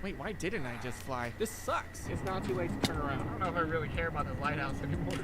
Wait, why didn't I just fly? This sucks. It's not too late to turn around. I don't know if I really care about this lighthouse anymore.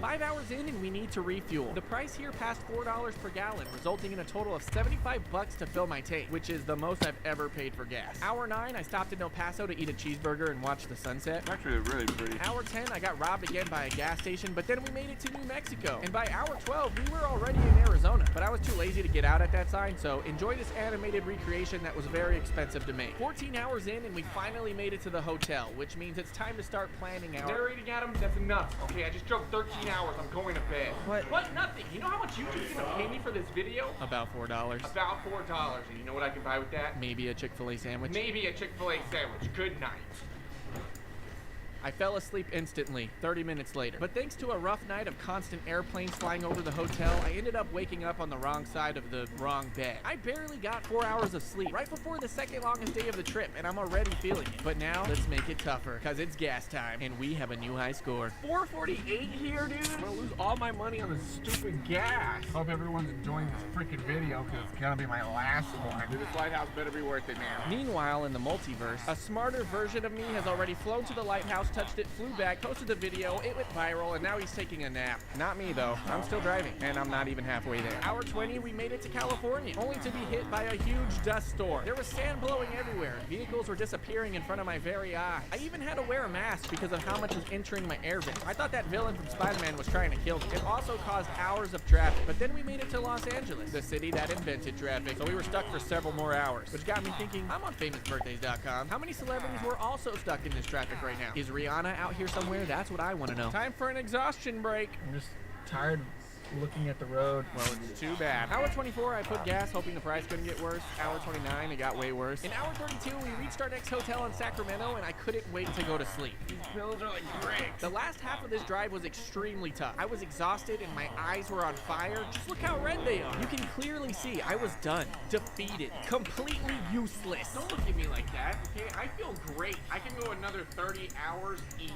5 hours in and we need to refuel. The price here passed $4 per gallon, resulting in a total of 75 bucks to fill my tank, which is the most I've ever paid for gas. Hour 9, I stopped in El Paso to eat a cheeseburger and watch the sunset. Actually, really pretty. Hour 10, I got robbed again by a gas station, but then we made it to New Mexico. And by hour 12, we were already in Arizona, but I was too lazy to get out at that sign, so enjoy this animated recreation that was very expensive to make. 14 hours in and we finally made it to the hotel, which means it's time to start planning out. Narrating at him, that's enough. Okay, I just drove 13 hours. I'm going to bed. What? Nothing. You know how much YouTube's gonna pay me for this video? About $4. About $4. And you know what I can buy with that? Maybe a Chick-fil-A sandwich. Maybe a Chick-fil-A sandwich. Good night. I fell asleep instantly, 30 minutes later. But thanks to a rough night of constant airplanes flying over the hotel, I ended up waking up on the wrong side of the wrong bed. I barely got 4 hours of sleep, right before the second longest day of the trip, and I'm already feeling it. But now, let's make it tougher, because it's gas time, and we have a new high score. 448 here, dude. I'm gonna lose all my money on this stupid gas. Hope everyone's enjoying this freaking video, because it's gonna be my last one. Dude, this lighthouse better be worth it, man. Meanwhile, in the multiverse, a smarter version of me has already flown to the lighthouse, touched it, flew back, posted the video, it went viral, and now he's taking a nap. Not me, though. I'm still driving, and I'm not even halfway there. Hour 20, we made it to California, only to be hit by a huge dust storm. There was sand blowing everywhere. Vehicles were disappearing in front of my very eyes. I even had to wear a mask because of how much was entering my air vent. I thought that villain from Spider-Man was trying to kill me. It also caused hours of traffic, but then we made it to Los Angeles, the city that invented traffic, so we were stuck for several more hours, which got me thinking, I'm on famousbirthdays.com. How many celebrities were also stuck in this traffic right now? Is Rihanna out here somewhere? That's what I want to know. Time for an exhaustion break. I'm just tired of looking at the road. Well, it's too bad. Hour 24, I put gas hoping the price couldn't get worse. Hour 29, it got way worse. In hour 32, we reached our next hotel in Sacramento, and I couldn't wait to go to sleep. These pills are like bricks. The last half of this drive was extremely tough. I was exhausted and my eyes were on fire. Just look how red they are. You can clearly see I was done, defeated, completely useless. Don't look at me like that, okay? I feel great. I can go another 30 hours easy.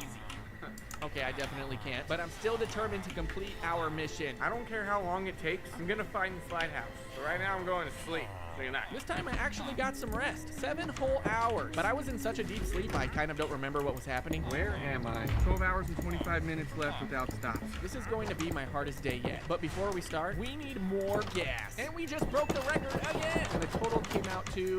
Okay, I definitely can't, but I'm still determined to complete our mission. I don't care how long it takes. I'm gonna find this lighthouse. So right now I'm going to sleep. Say goodnight. This time I actually got some rest. 7 whole hours. But I was in such a deep sleep I kind of don't remember what was happening. Where am I? 12 hours and 25 minutes left without stops. This is going to be my hardest day yet. But before we start, we need more gas. And we just broke the record again. And the total came out to...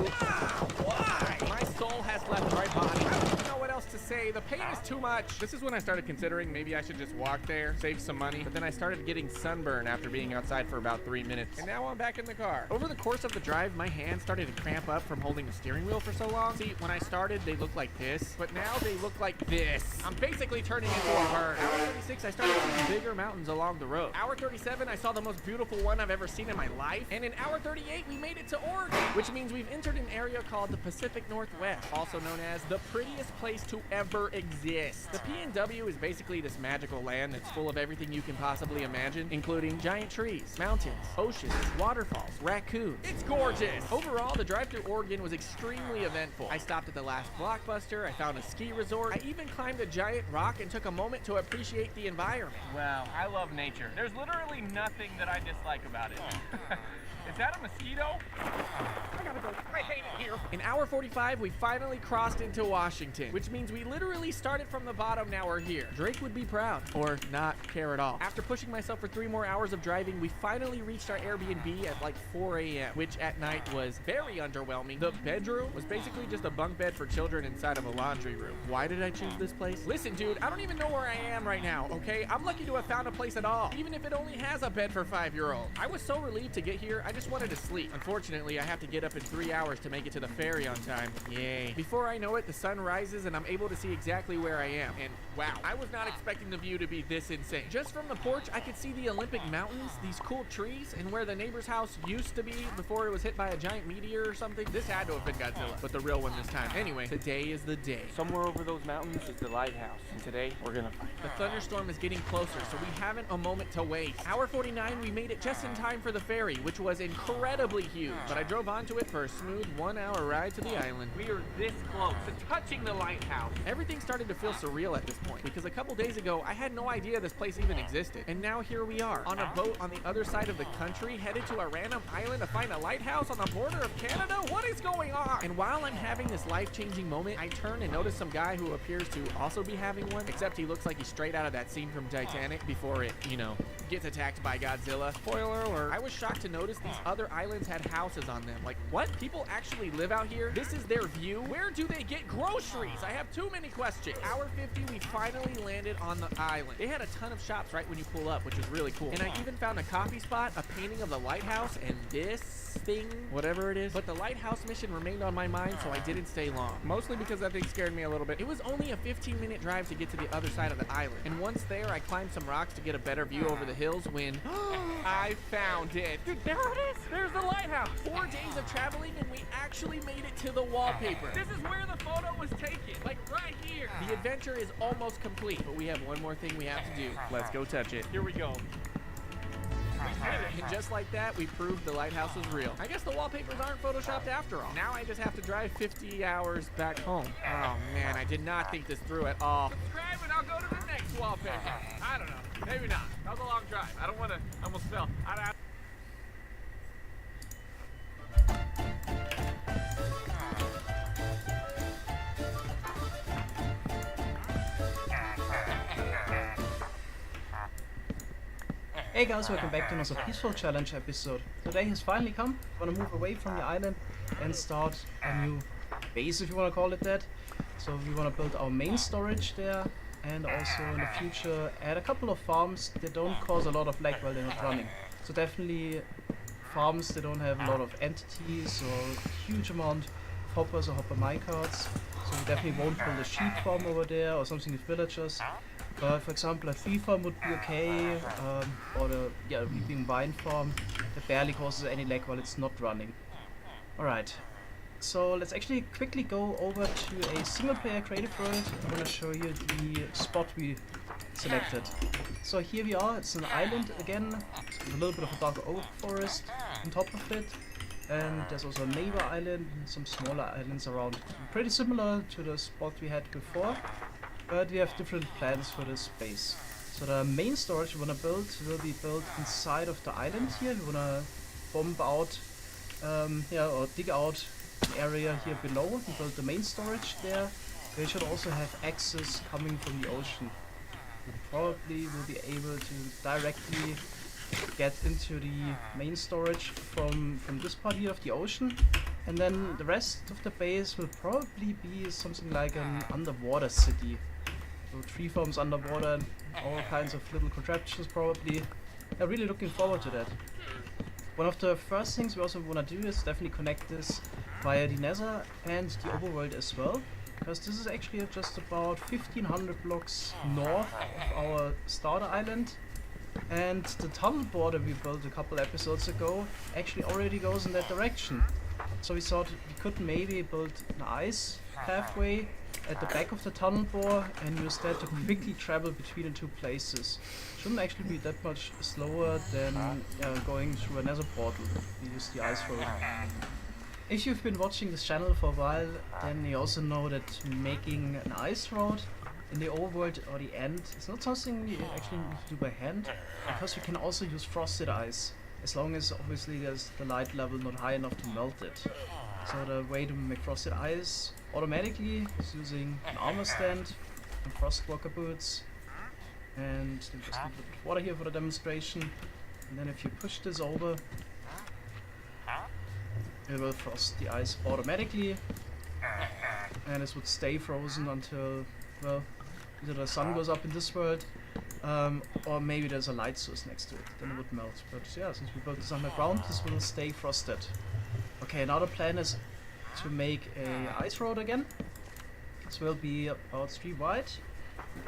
why? My soul has left my body. I don't even know what else to say. The pain is too much. This is when I started considering maybe I should just walk there, save some money. But then I started getting sunburn after being outside for about 3 minutes. And now I'm back in the car. Over the course of the drive, my hands started to cramp up from holding the steering wheel for so long. See, when I started, they looked like this, but now they look like this. I'm basically turning into a bird. Hour 36, I started seeing bigger mountains along the road. Hour 37, I saw the most beautiful one I've ever seen in my life. And in hour 38, we made it to Oregon, which means we've entered an area called the Pacific Northwest, also known as the prettiest place to ever exist. The PNW is basically this magical land that's full of everything you can possibly imagine, including giant trees, mountains, oceans, waterfalls, raccoons. It's gorgeous! Overall, the drive through Oregon was extremely eventful. I stopped at the last Blockbuster, I found a ski resort, I even climbed a giant rock and took a moment to appreciate the environment. Wow, I love nature. There's literally nothing that I dislike about it. Is that a mosquito? I gotta go. I hate it here. In hour 45, we finally crossed into Washington, which means we literally started from the bottom, now we're here. Drake would be proud, or not care at all. After pushing myself for 3 more hours of driving, we finally reached our Airbnb at like 4 a.m., which at night was very underwhelming. The bedroom was basically just a bunk bed for children inside of a laundry room. Why did I choose this place? Listen, dude, I don't even know where I am right now, okay? I'm lucky to have found a place at all, even if it only has a bed for 5-year-olds. I was so relieved to get here, I just wanted to sleep. Unfortunately, I have to get up in 3 hours to make it to the ferry on time. Yay. Before I know it, the sun rises and I'm able to see exactly where I am. And wow, I was not expecting the view to be this insane. Just from the porch, I could see the Olympic Mountains, these cool trees, and where the neighbor's house used to be before it was hit by a giant meteor or something. This had to have been Godzilla, but the real one this time. Anyway, today is the day. Somewhere over those mountains is the lighthouse, and today we're gonna find it. The thunderstorm is getting closer, so we haven't a moment to waste. Hour 49, we made it just in time for the ferry, which was incredibly huge, but I drove onto it for a smooth 1-hour ride to the island. We are this close to touching the lighthouse. Everything started to feel surreal at this point because a couple days ago I had no idea this place even existed. And now here we are, on a boat on the other side of the country, headed to a random island to find a lighthouse on the border of Canada? What is going on? And while I'm having this life-changing moment, I turn and notice some guy who appears to also be having one, except he looks like he's straight out of that scene from Titanic before it, you know, gets attacked by Godzilla. Spoiler alert. I was shocked to notice these other islands had houses on them. Like, what? People actually live out here? This is their view? Where do they get groceries? I have too many questions. Hour 50, we finally landed on the island. They had a ton of shops right when you pull up, which was really cool. And I even found a coffee spot, a painting of the lighthouse, and this thing, whatever it is. But the lighthouse mission remained on my mind, so I didn't stay long. Mostly because that thing scared me a little bit. It was only a 15-minute drive to get to the other side of the island. And once there, I climbed some rocks to get a better view over the hills when I found it. Dude, there it is. There's the lighthouse. 4 days of traveling and we actually made it to the wallpaper. This is where the photo was taken. Like right here. The adventure is almost complete, but we have one more thing we have to do. Let's go touch it. Here we go. And just like that, we proved the lighthouse was real. I guess the wallpapers aren't photoshopped after all. Now I just have to drive 50 hours back home. Oh man, I did not think this through at all. Subscribe and I'll go to the next wallpaper. I don't know. Maybe not. That was a long drive. I don't want to almost fell. Hey guys, welcome back to another Peaceful Challenge episode. Today has finally come. We're gonna move away from the island and start a new base, if you wanna call it that. So we wanna build our main storage there and also in the future add a couple of farms that don't cause a lot of lag while they're not running. So definitely farms that don't have a lot of entities or huge amount of hoppers or hopper minecarts. So we definitely won't build a sheep farm over there or something with villagers. But for example, a tree farm would be okay, or the reaping vine farm that barely causes any lag while it's not running. Alright, so let's actually quickly go over to a single player creative world. I'm gonna show you the spot we selected. So here we are, it's an island again, with a little bit of a dark oak forest on top of it. And there's also a neighbor island and some smaller islands around. Pretty similar to the spot we had before. But we have different plans for this base. So the main storage we want to build will be built inside of the island here. We want to bomb out, or dig out an area here below and build the main storage there. We should also have access coming from the ocean. We probably will be able to directly get into the main storage from this part here of the ocean. And then the rest of the base will probably be something like an underwater city. So tree farms underwater, all kinds of little contraptions probably. I'm really looking forward to that. One of the first things we also want to do is definitely connect this via the Nether and the overworld as well. Because this is actually just about 1500 blocks north of our starter island. And the tunnel border we built a couple episodes ago actually already goes in that direction. So we thought we could maybe build an ice pathway at the back of the tunnel bore and use that to quickly travel between the two places. Shouldn't actually be that much slower than going through a nether portal. We use the ice road. If you've been watching this channel for a while, then you also know that making an ice road in the overworld or the end is not something you actually need to do by hand, because we can also use frosted ice, as long as obviously there's the light level not high enough to melt it. So the way to make frosted ice automatically is using an armor stand and frostwalker boots, and just a little bit of water here for the demonstration. And then if you push this over, it will frost the ice automatically, and this would stay frozen until, well, either the sun goes up in this world, or maybe there's a light source next to it, then it would melt. But yeah, since we built this underground, this will stay frosted. Okay, another plan is to make a ice road again. This will be about 3 wide,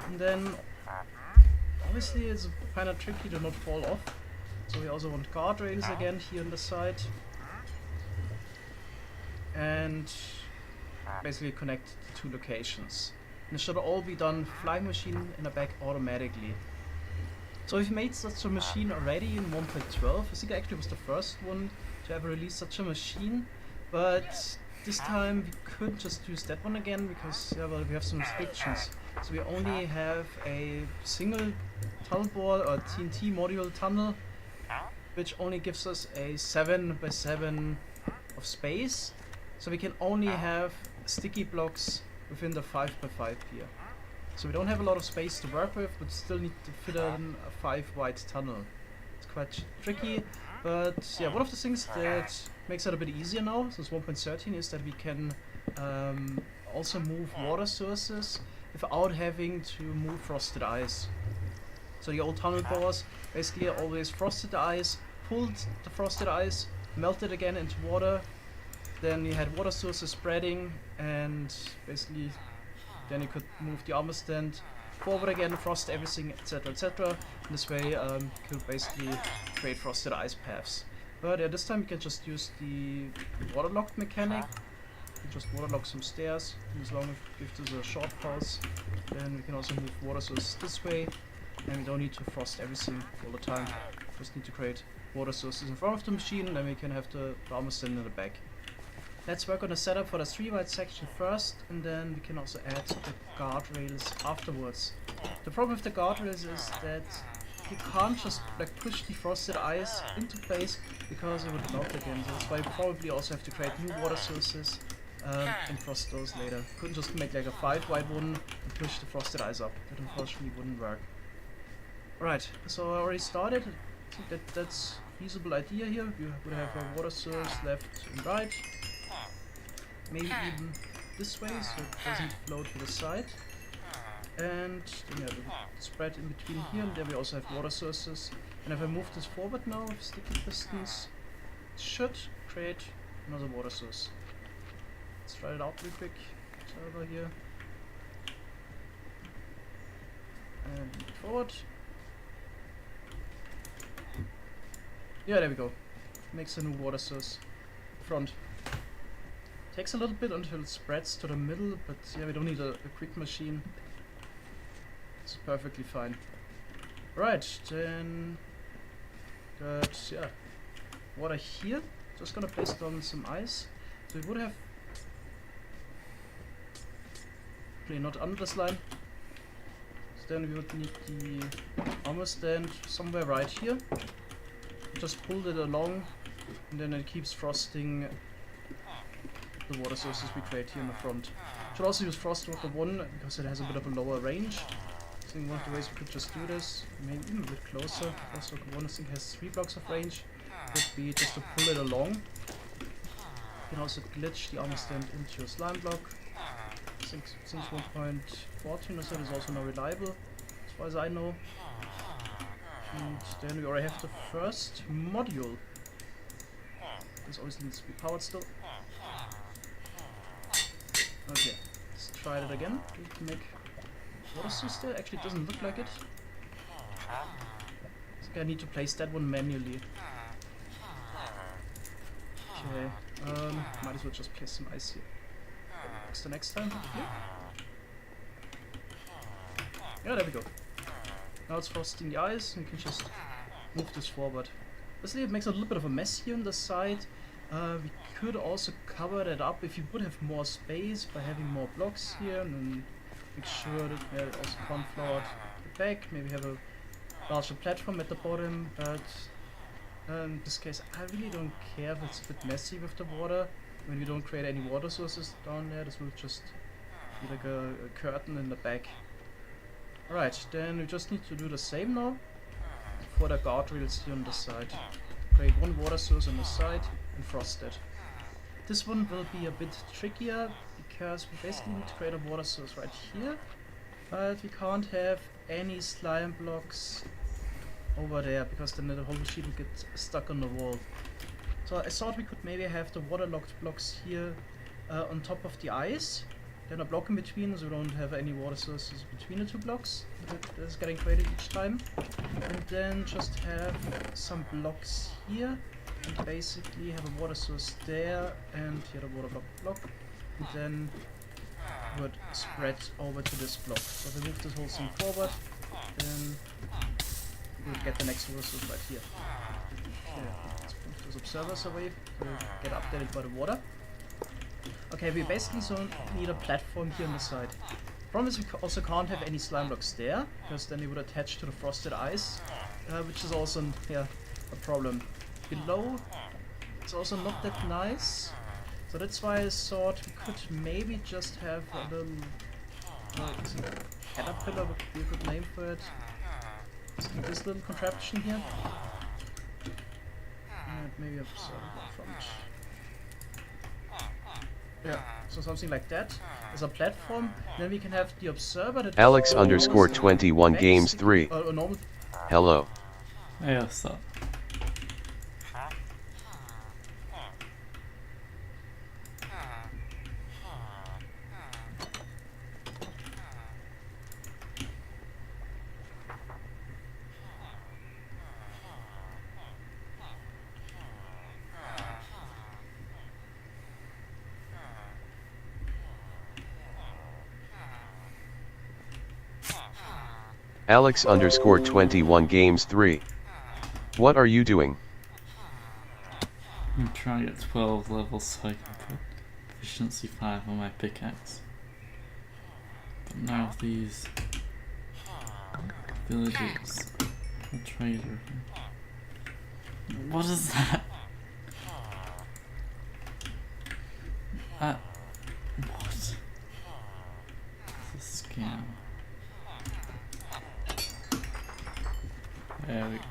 and then obviously it's kind of tricky to not fall off. So we also want guardrails again here on the side, and basically connect the two locations. And it should all be done flying machine in the back automatically. So we've made such a machine already in 1.12. I think it actually was the first one to ever release such a machine, but this time we could just use that one again because yeah, well, we have some restrictions. So we only have a single tunnel bore or TNT module tunnel, which only gives us a 7 by 7 of space. So we can only have sticky blocks within the 5 by 5 here. So we don't have a lot of space to work with, but still need to fit in a 5 wide tunnel. It's quite tricky, but yeah, one of the things that makes it a bit easier now, since 1.13, is that we can also move water sources without having to move frosted ice. So the old tunnel bores basically always frosted the ice, pulled the frosted ice, melted again into water, then you had water sources spreading, and basically then you could move the armor stand forward again, frost everything, etc, etc. In this way you could basically create frosted ice paths. But yeah, this time you can just use the waterlocked mechanic. You just waterlock some stairs, as long as we give this a short pulse. Then we can also move water sources this way, and we don't need to frost everything all the time. Just need to create water sources in front of the machine, and then we can have the armor stand in the back. Let's work on the setup for the 3 wide section first, and then we can also add the guardrails afterwards. The problem with the guardrails is that you can't just like push the frosted ice into place because it would melt again. So that's why you probably also have to create new water sources and frost those later. Couldn't just make like a 5 wide one and push the frosted ice up. That unfortunately wouldn't work. Right, so I already started. I think that's a feasible idea here. You would have a water source left and right. Maybe even this way so it doesn't flow to the side. And then yeah, we spread in between here, and there we also have water sources. And if I move this forward now with sticky pistons, it should create another water source. Let's try it out real quick. Server here. And move it forward. Yeah, there we go. Makes a new water source. Front. Takes a little bit until it spreads to the middle, but yeah, we don't need a quick machine. It's perfectly fine. Right, then got yeah, water here. Just gonna place down some ice. So we would have not under this line. So then we would need the armor stand somewhere right here. Just pull it along, and then it keeps frosting the water sources we create here in the front. Should also use Frostwalker 1 because it has a bit of a lower range. I think one of the ways we could just do this, maybe even a bit closer. Frostwalker 1 I think has 3 blocks of range. Would be just to pull it along. You can also glitch the armor stand into your slime block. I think since 1.14 or so is also now reliable, as far as I know. And then we already have the first module. This obviously needs to be powered still. Okay, let's try it again. We can make water source there. Actually, it doesn't look like it. I think I need to place that one manually. Okay, might as well just place some ice here. What's the next time? Yeah, there we go. Now it's frosting the ice, and we can just move this forward. Basically, it makes a little bit of a mess here on the side. We could also cover that up if you would have more space by having more blocks here, and then make sure that we also front floor at the back. Maybe have a larger platform at the bottom, but in this case I really don't care if it's a bit messy with the water. When we don't create any water sources down there, this will just be like a curtain in the back. Alright, then we just need to do the same now for the guardrails here on the side. Create one water source on the side and frost it. This one will be a bit trickier because we basically need to create a water source right here, but we can't have any slime blocks over there because then the whole machine will get stuck on the wall. So I thought we could maybe have the waterlocked blocks here on top of the ice, then a block in between so we don't have any water sources between the 2 blocks that is getting created each time, and then just have some blocks here and basically have a water source there and here the water block, and then would spread over to this block. So if we move this whole thing forward, then we would get the next water source right here. Okay, let's move those observers away to get updated by the water. Okay, we basically so need a platform here on the side. Problem is we also can't have any slime blocks there, because then they would attach to the frosted ice, which is also a problem. Below, it's also not that nice, so that's why I thought we could maybe just have a little caterpillar would be a good name for it. So this little contraption here. And maybe a front. Yeah, so something like that as a platform. Then we can have the observer that Alex_21 Games 3. normal. Hello. Hey, what's up? Alex_21 Games 3. What are you doing? I'm trying to get 12 levels so I can put efficiency 5 on my pickaxe. But now these villagers, the trader. What is that? What? It's a scam. There we go.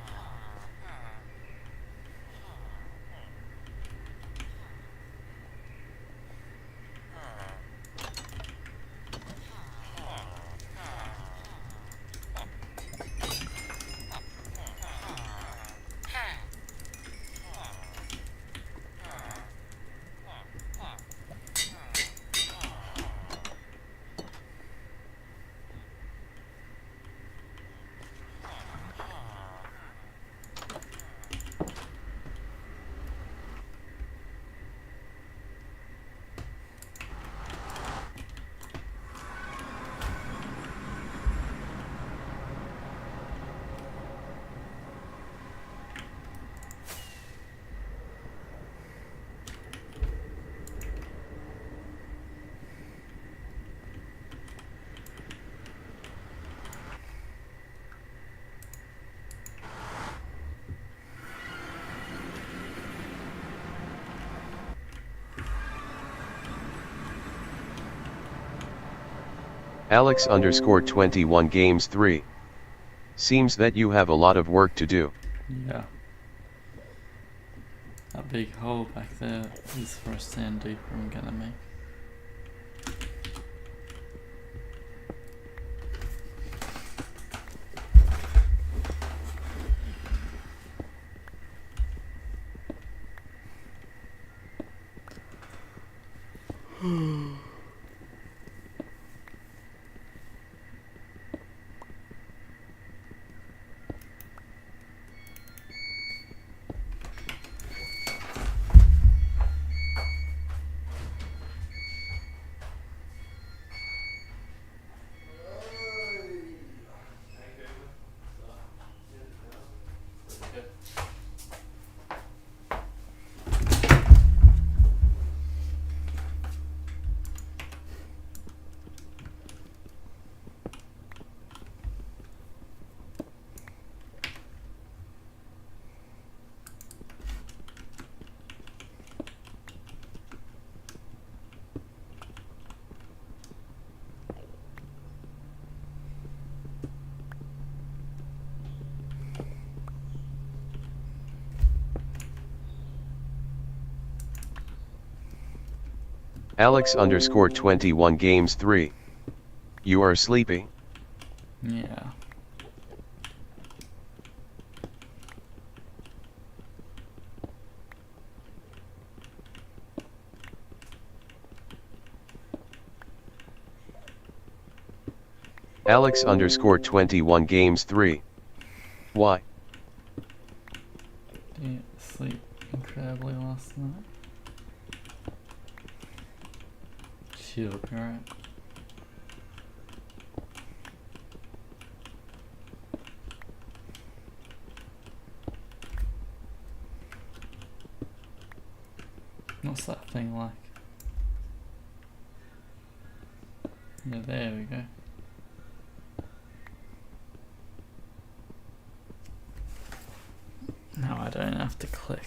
Alex_21 Games 3. Seems that you have a lot of work to do. Yeah. That big hole back there is for a sand deeper I'm gonna make. Alex_21 Games 3. You are sleepy? Yeah. Alex_21 Games 3. Why? Didn't sleep incredibly last night. She'll be alright. What's that thing like? Yeah, there we go. Now I don't have to click.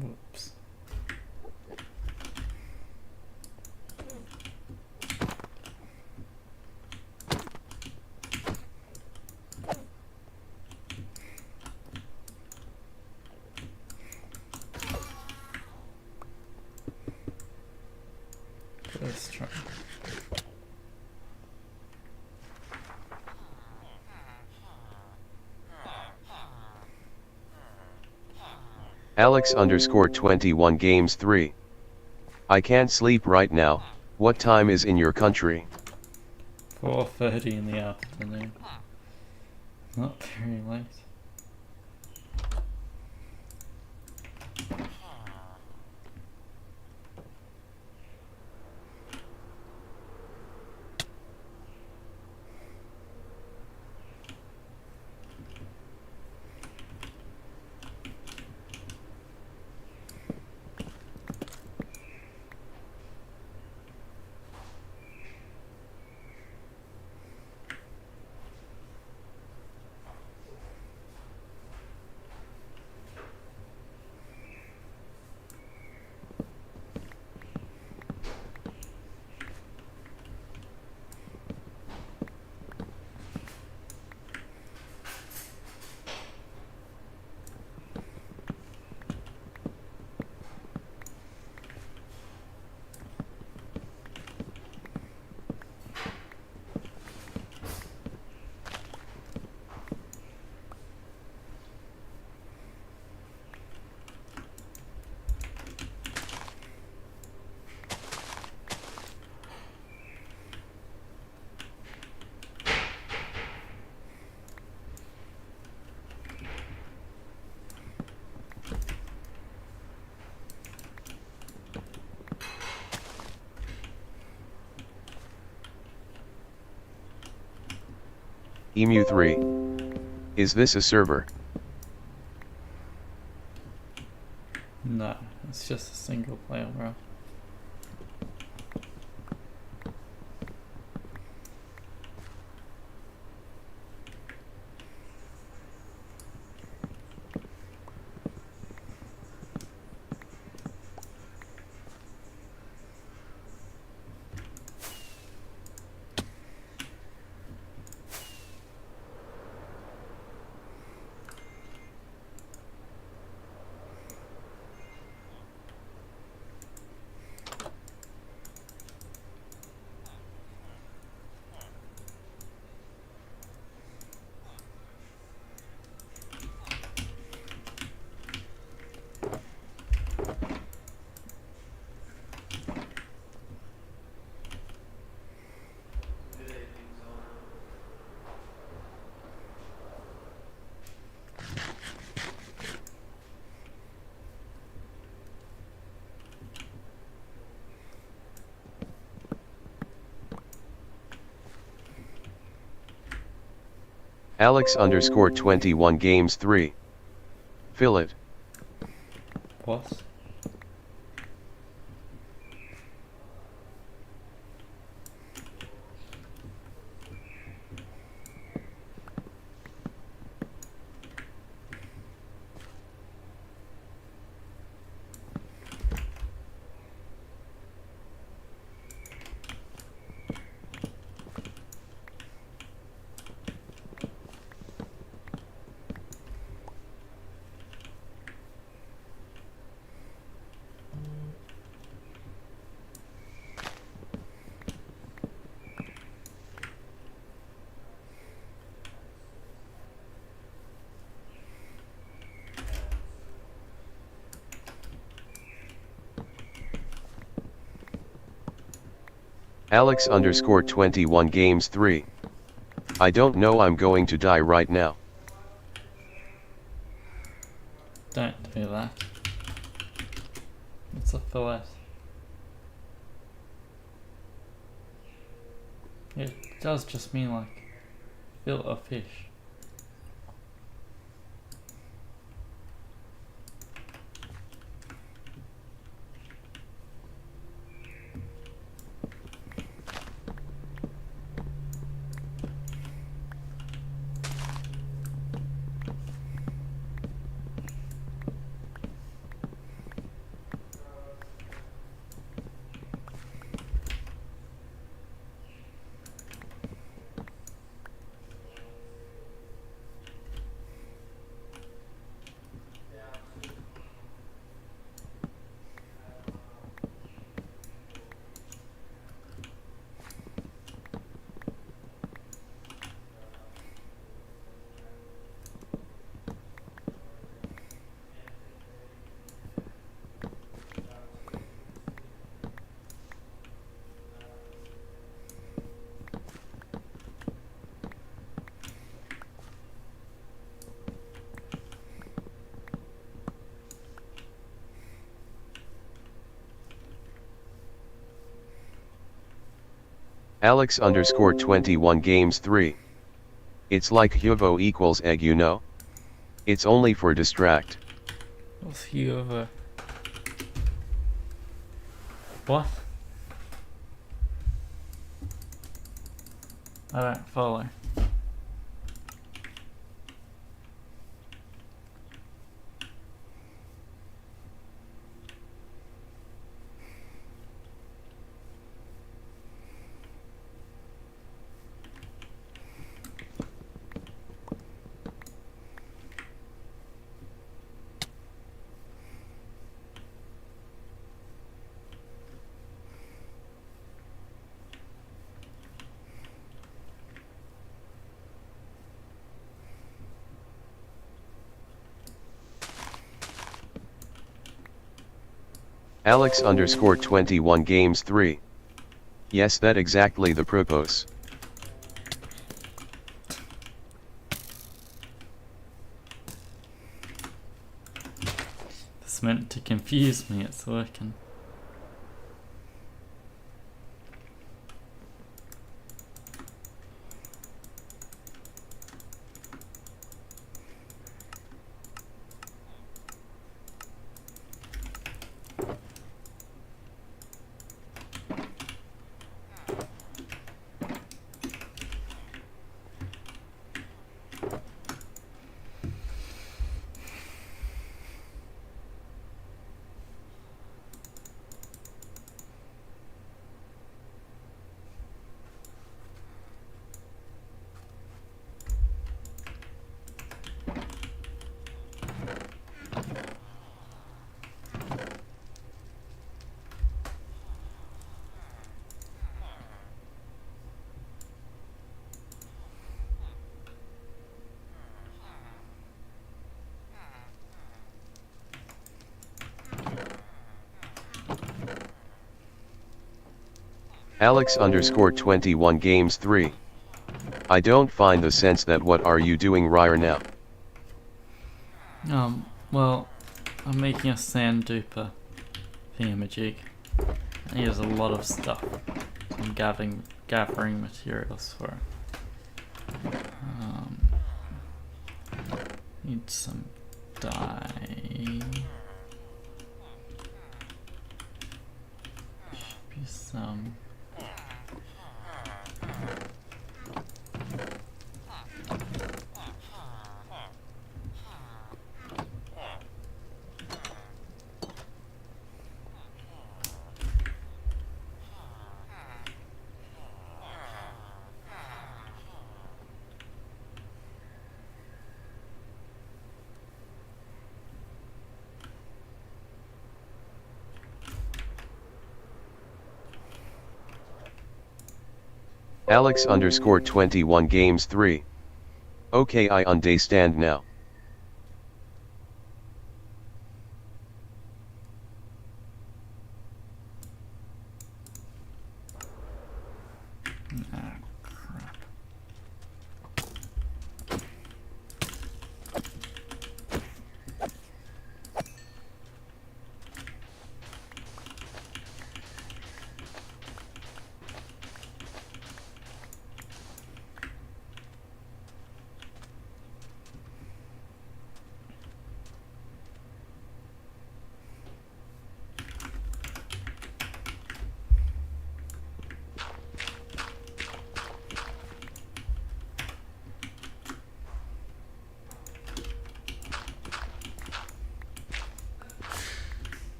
Whoops. Let's try. Alex underscore 21 games 3. I can't sleep right now. What time is in your country? 4:30 in the afternoon. Not very late. Emu3. Is this a server? No, it's just a single player bro. Alex underscore 21 games 3. Fill it. What? Alex underscore 21 games 3. I don't know, I'm going to die right now. Don't do that. It's a fillet. It does just mean like fillet fish. Alex underscore 21 games 3. It's like Hugo equals egg, you know? It's only for distract. What's he over? What? I don't follow. Alex underscore 21 games 3. Yes, that exactly the purpose. It's meant to confuse me, it's working. Alex underscore 21 games 3. I don't find the sense that what are you doing right now? Well, I'm making a sand duper thingamajig. And he has a lot of stuff. So I'm gathering materials for it. Need some dye. Should be some. Alex underscore 21 games 3. Okay, I understand now.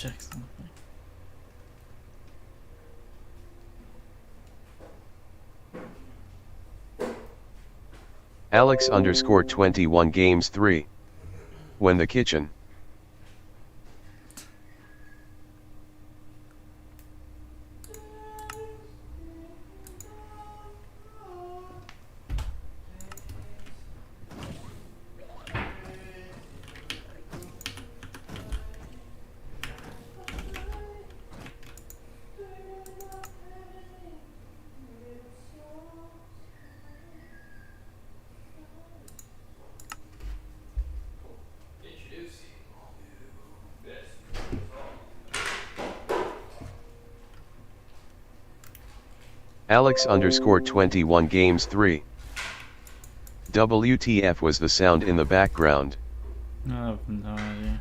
check something. Alex underscore 21 games 3. When the kitchen. Alex underscore 21 games 3. WTF was the sound in the background? I have no idea.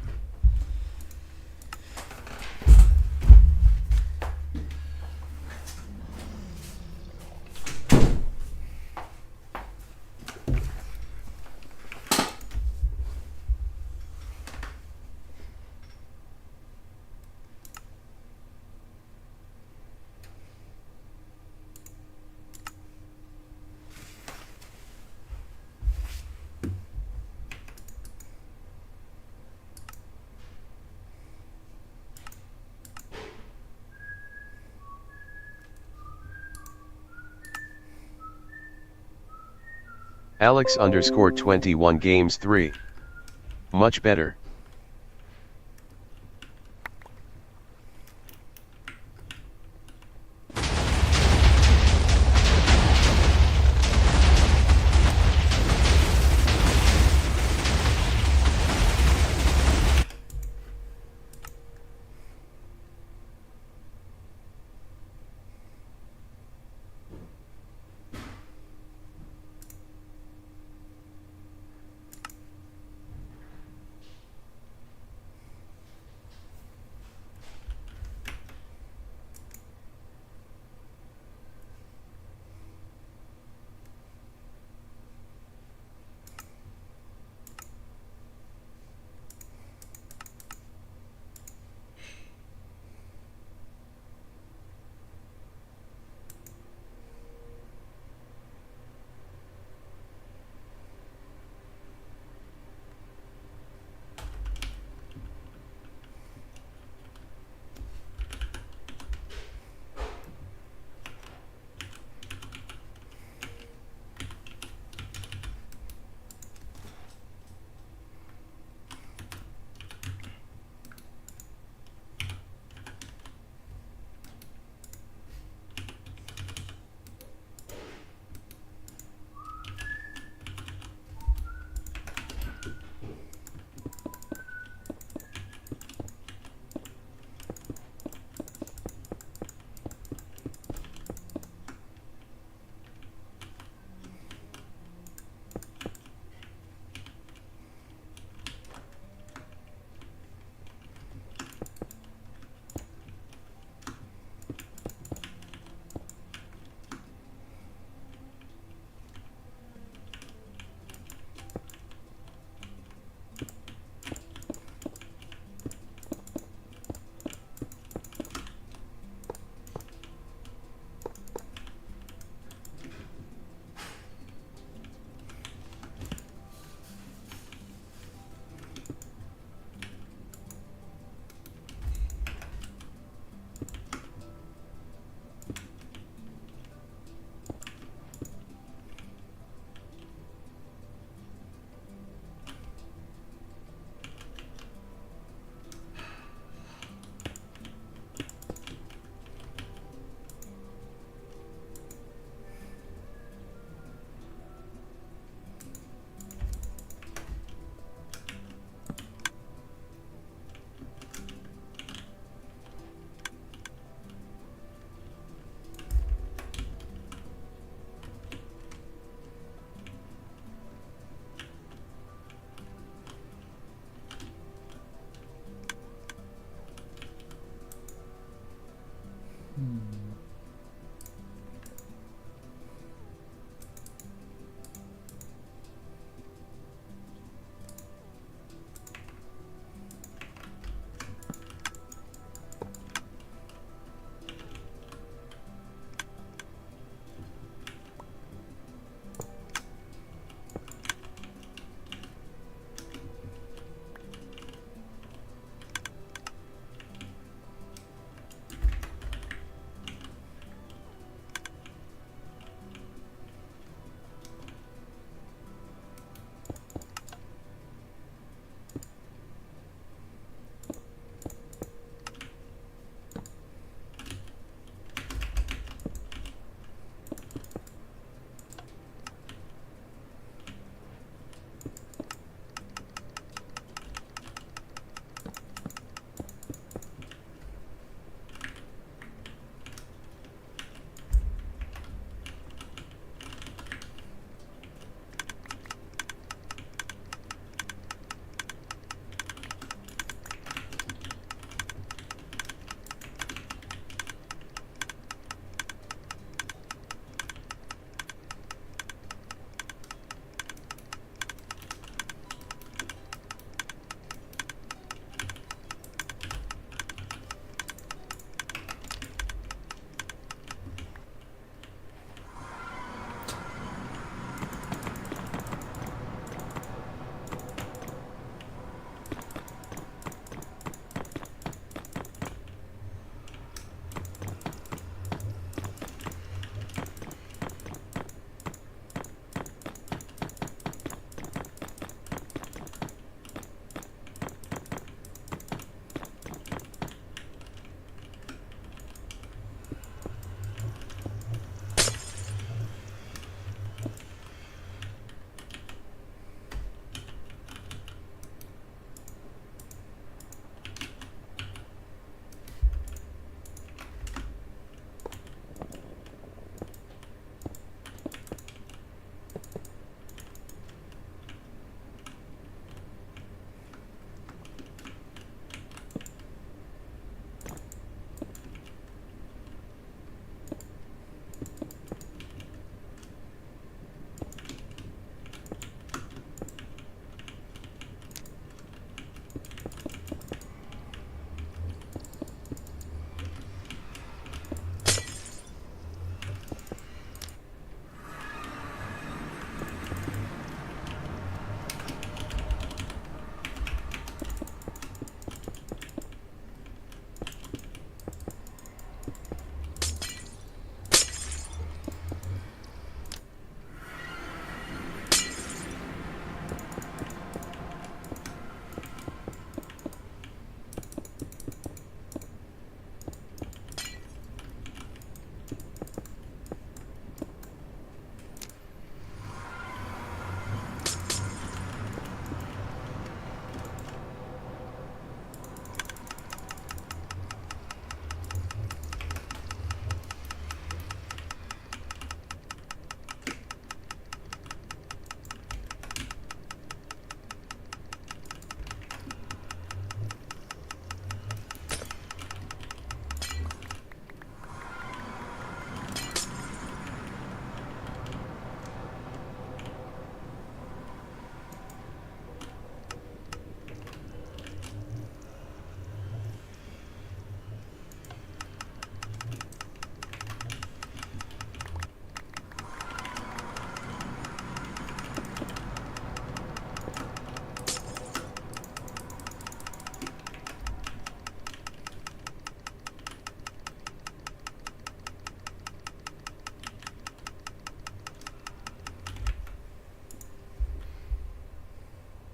Alex underscore 21 games 3. Much better.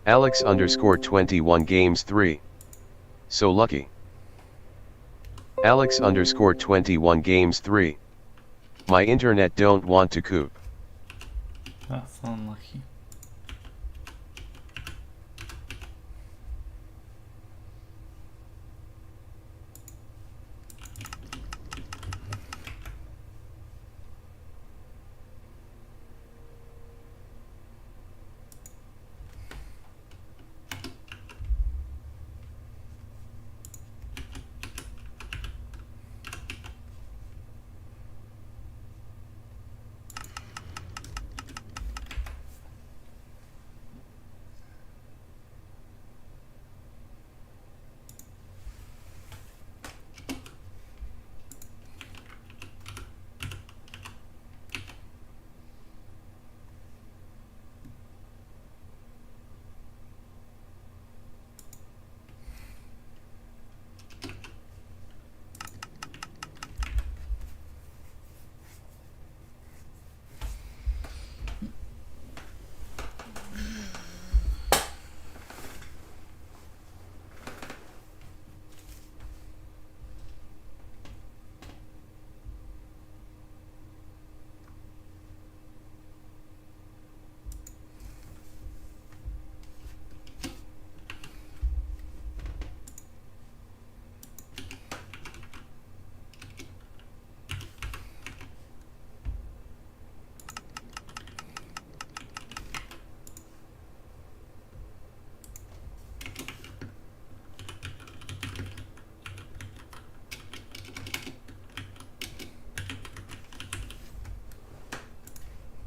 Alex underscore 21 games 3. So lucky. Alex underscore 21 games 3. My internet don't want to coop. That's unlucky.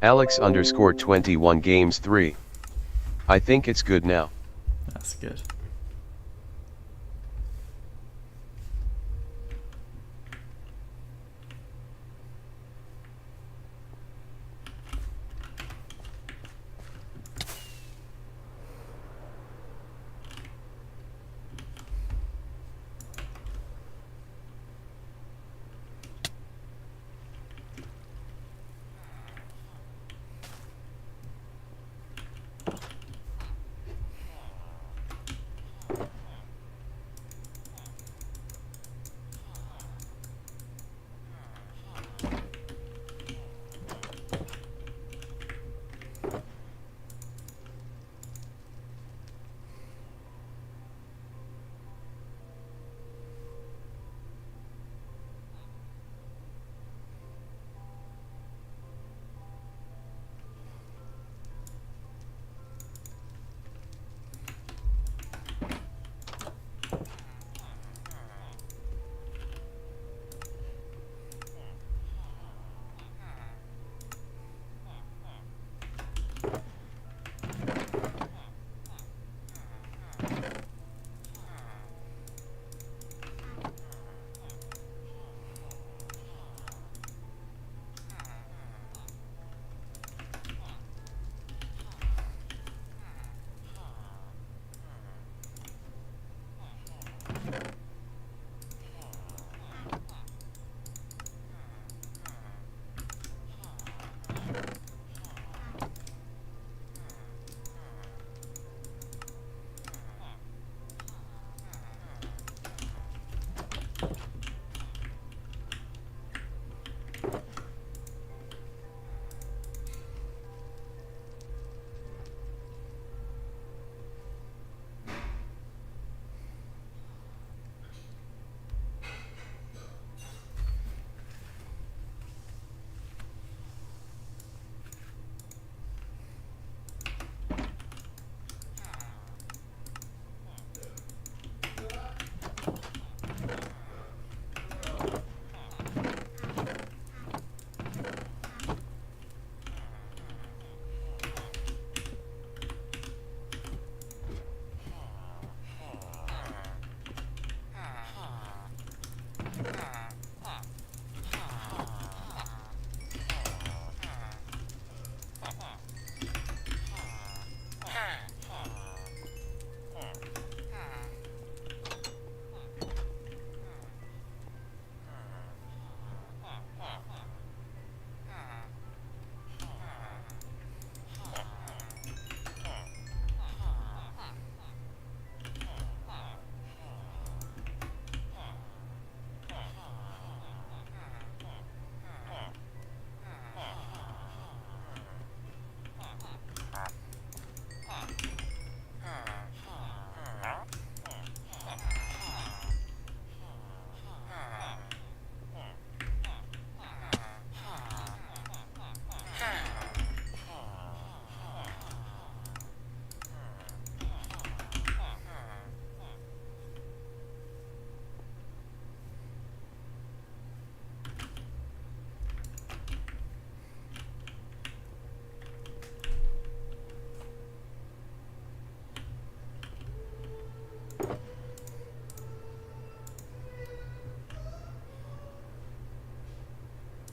Alex underscore 21 games 3. I think it's good now. That's good.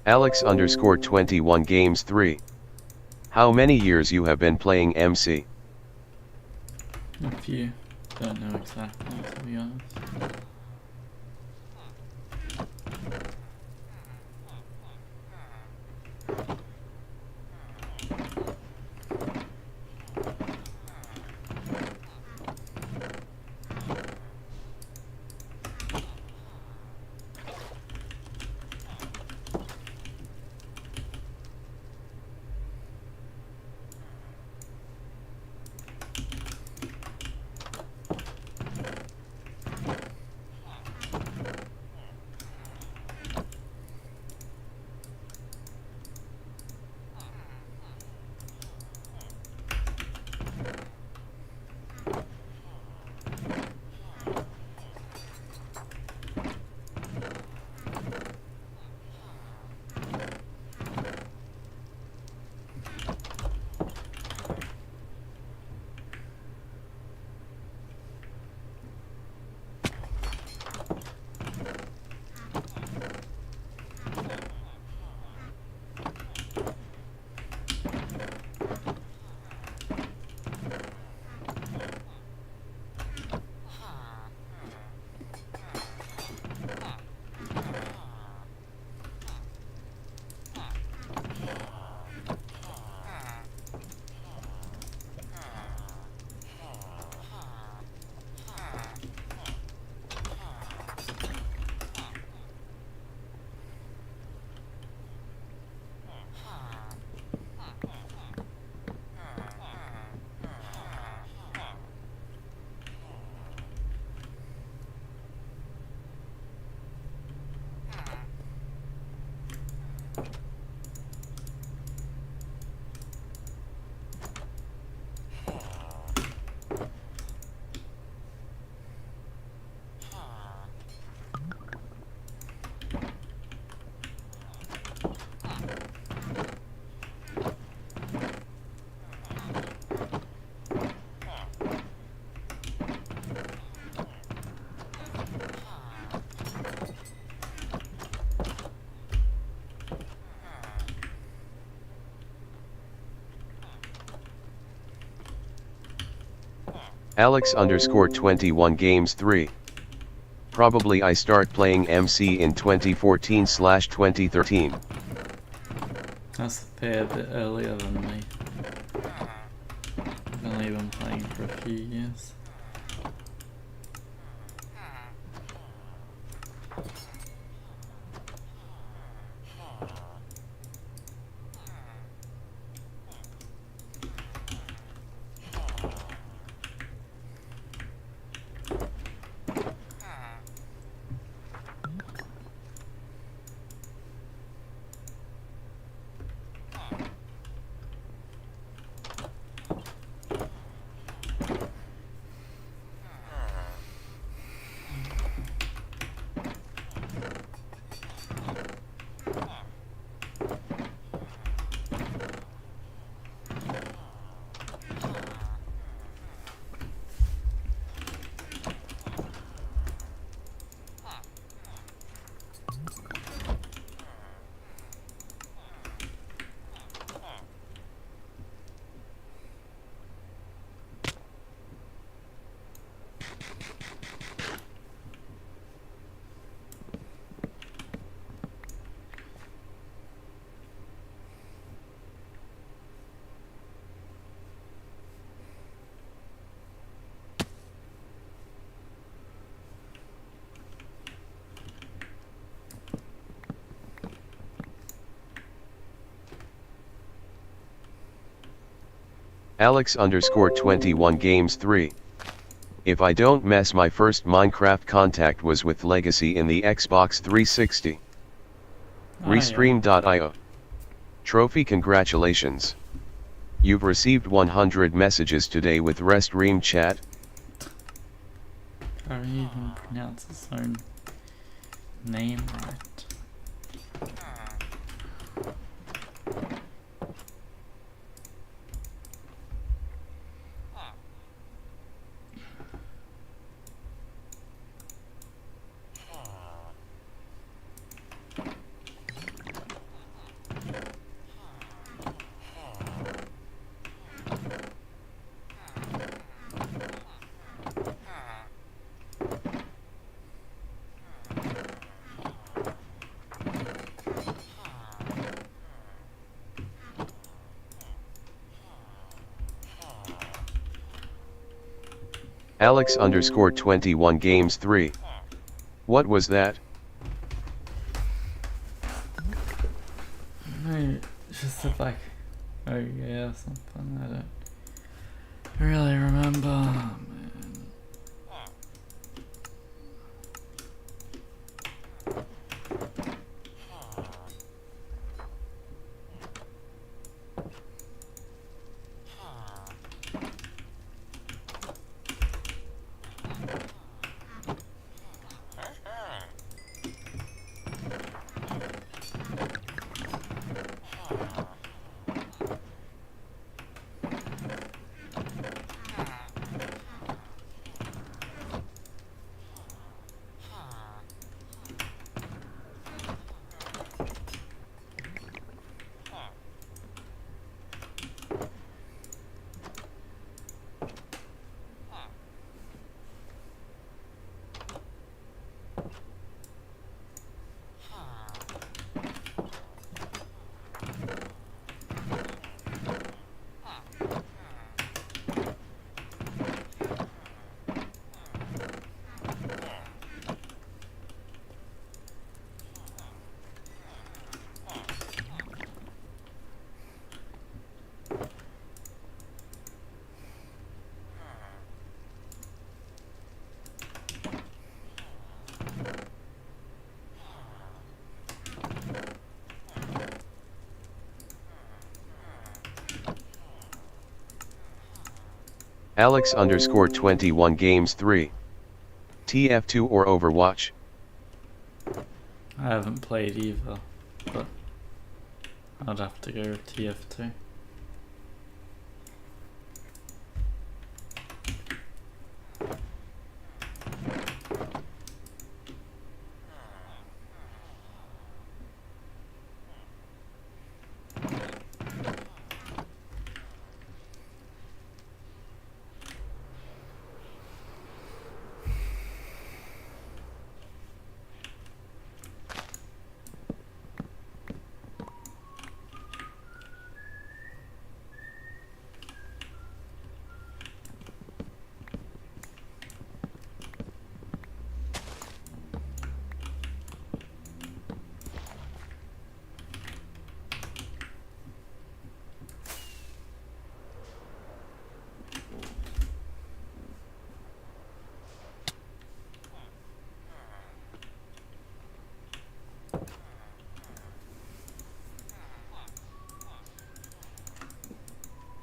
Alex underscore 21 games 3. How many years you have been playing MC? A few. Don't know exactly, to be honest. Alex underscore 21 games 3. Probably I start playing MC in 2014/2013. That's a fair bit earlier than me. I've only been playing for a few years. Alex underscore 21 games 3. If I don't mess, my first Minecraft contact was with Legacy in the Xbox 360. Restream.io. Trophy, congratulations. You've received 100 messages today with Restream chat. I don't even pronounce his own name right. Alex underscore 21 games 3. What was that? Maybe just if I, oh yeah, something I don't really remember. Man. Alex underscore 21 games 3. TF2 or Overwatch? I haven't played either, but I'd have to go with TF2.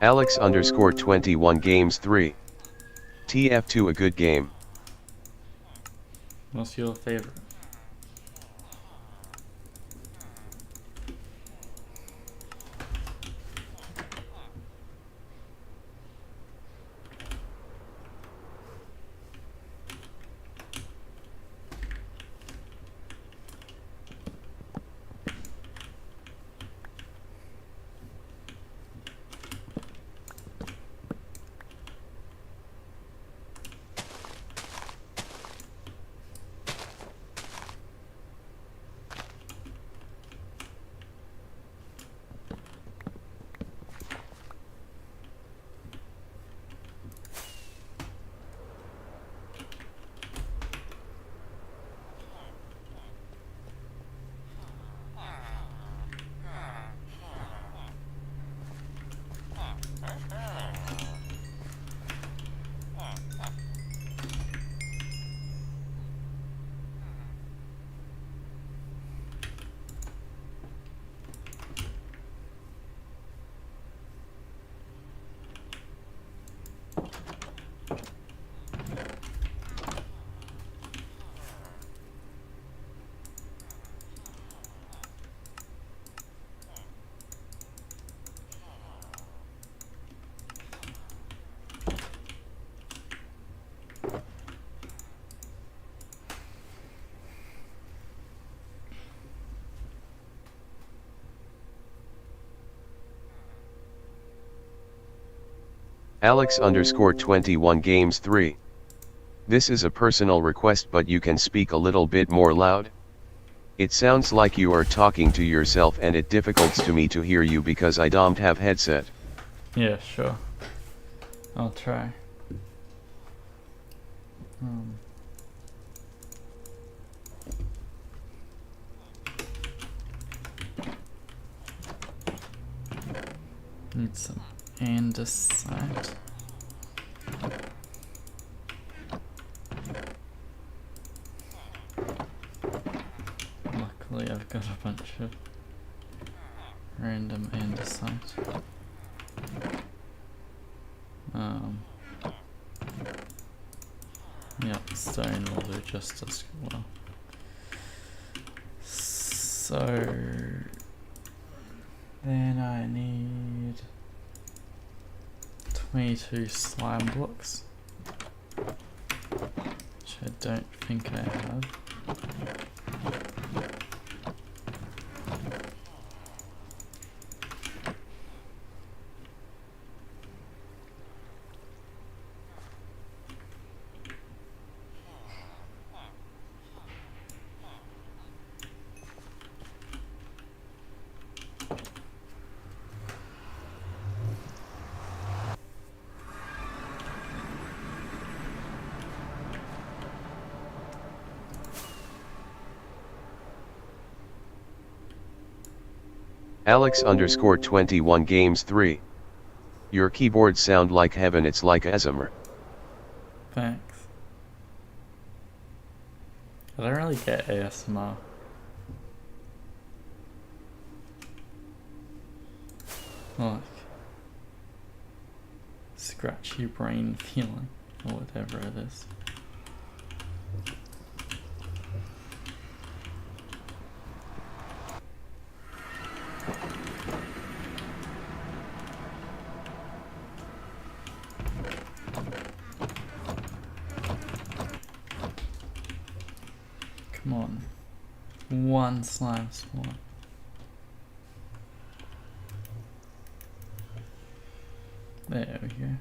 Alex underscore 21 games 3. TF2 a good game. What's your favorite? Alex underscore 21 games 3. This is a personal request, but you can speak a little bit more loud. It sounds like you are talking to yourself and it difficults to me to hear you because I don't have headset. Yeah, sure. I'll try. Need some andesite. Luckily I've got a bunch of random andesite. Yep, stone will do just as well. So then I need 22 slime blocks, which I don't think I have. Alex_21 Games 3. Your keyboards sound like heaven, it's like ASMR. Thanks. I don't really get ASMR. Like scratchy brain feeling or whatever it is. Come on. One slime spawn. There we go.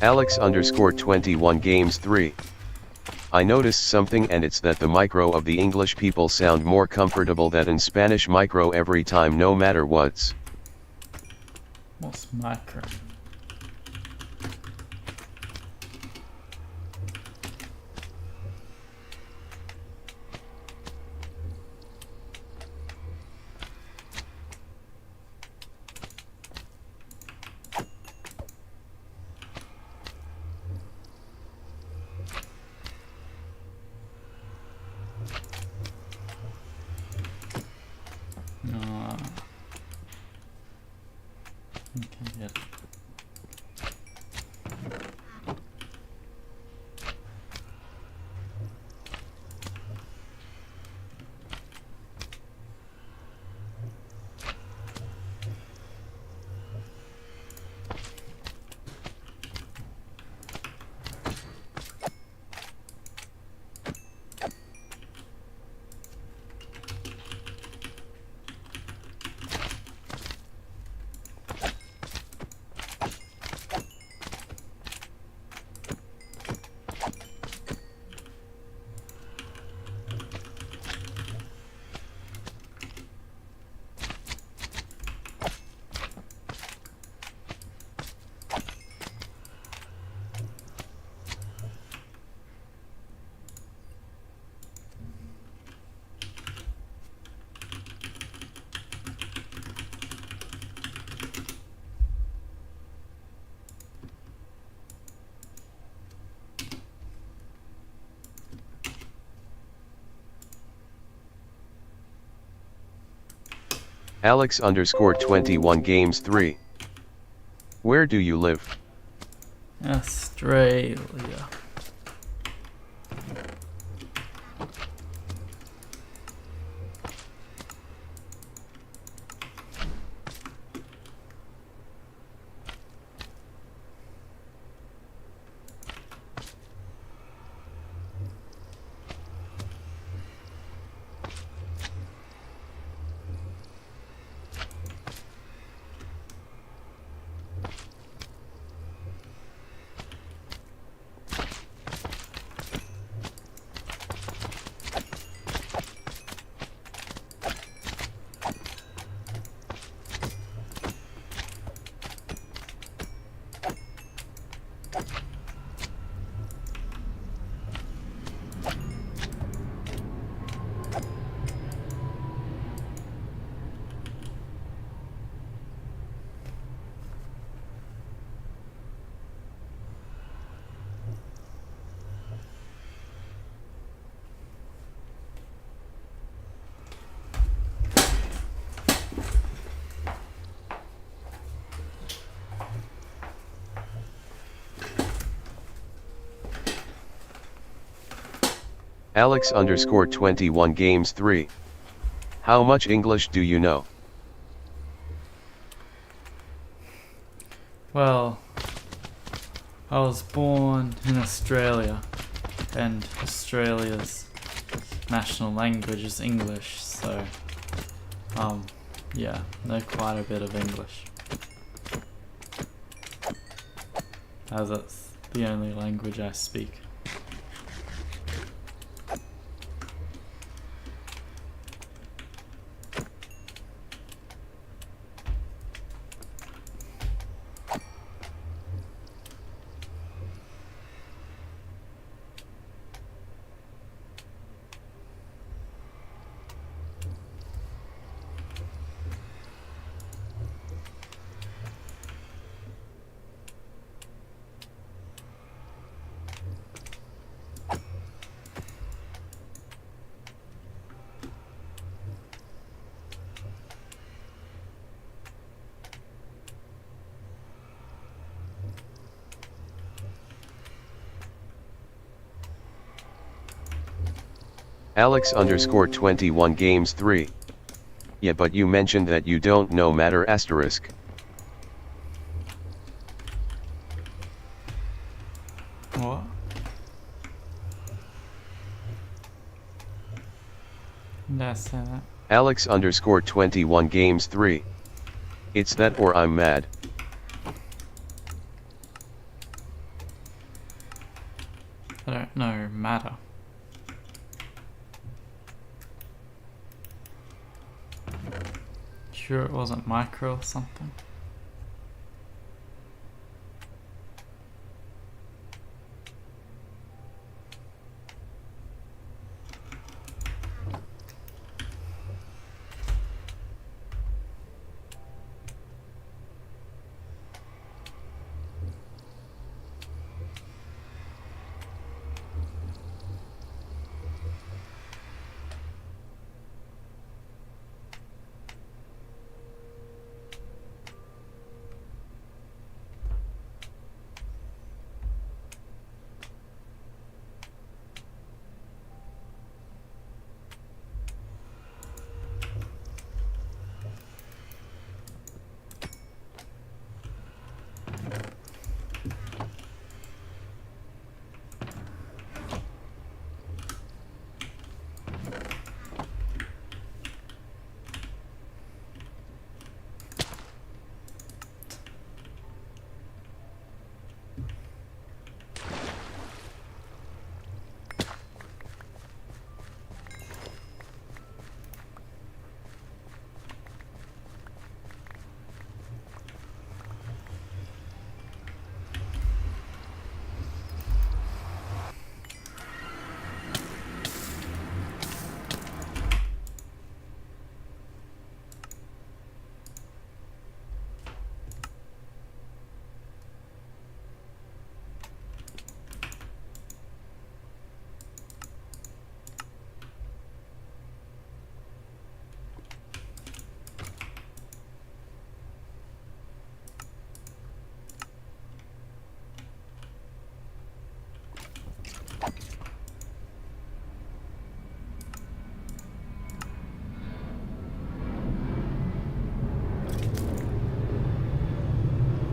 Alex_21 Games 3. I noticed something, and it's that the micro of the English people sound more comfortable than in Spanish micro every time, no matter what's. What's micro? Okay, yeah. Alex underscore 21 games 3. Where do you live? Australia. Alex underscore 21 games 3. How much English do you know? Well, I was born in Australia, and Australia's national language is English, so, yeah, know quite a bit of English. As it's the only language I speak. Alex underscore 21 games 3. Yeah, but you mentioned that you don't know matter asterisk. What? Did I say that? Alex underscore 21 games 3. It's that or I'm mad. I don't know matter. Sure it wasn't micro or something?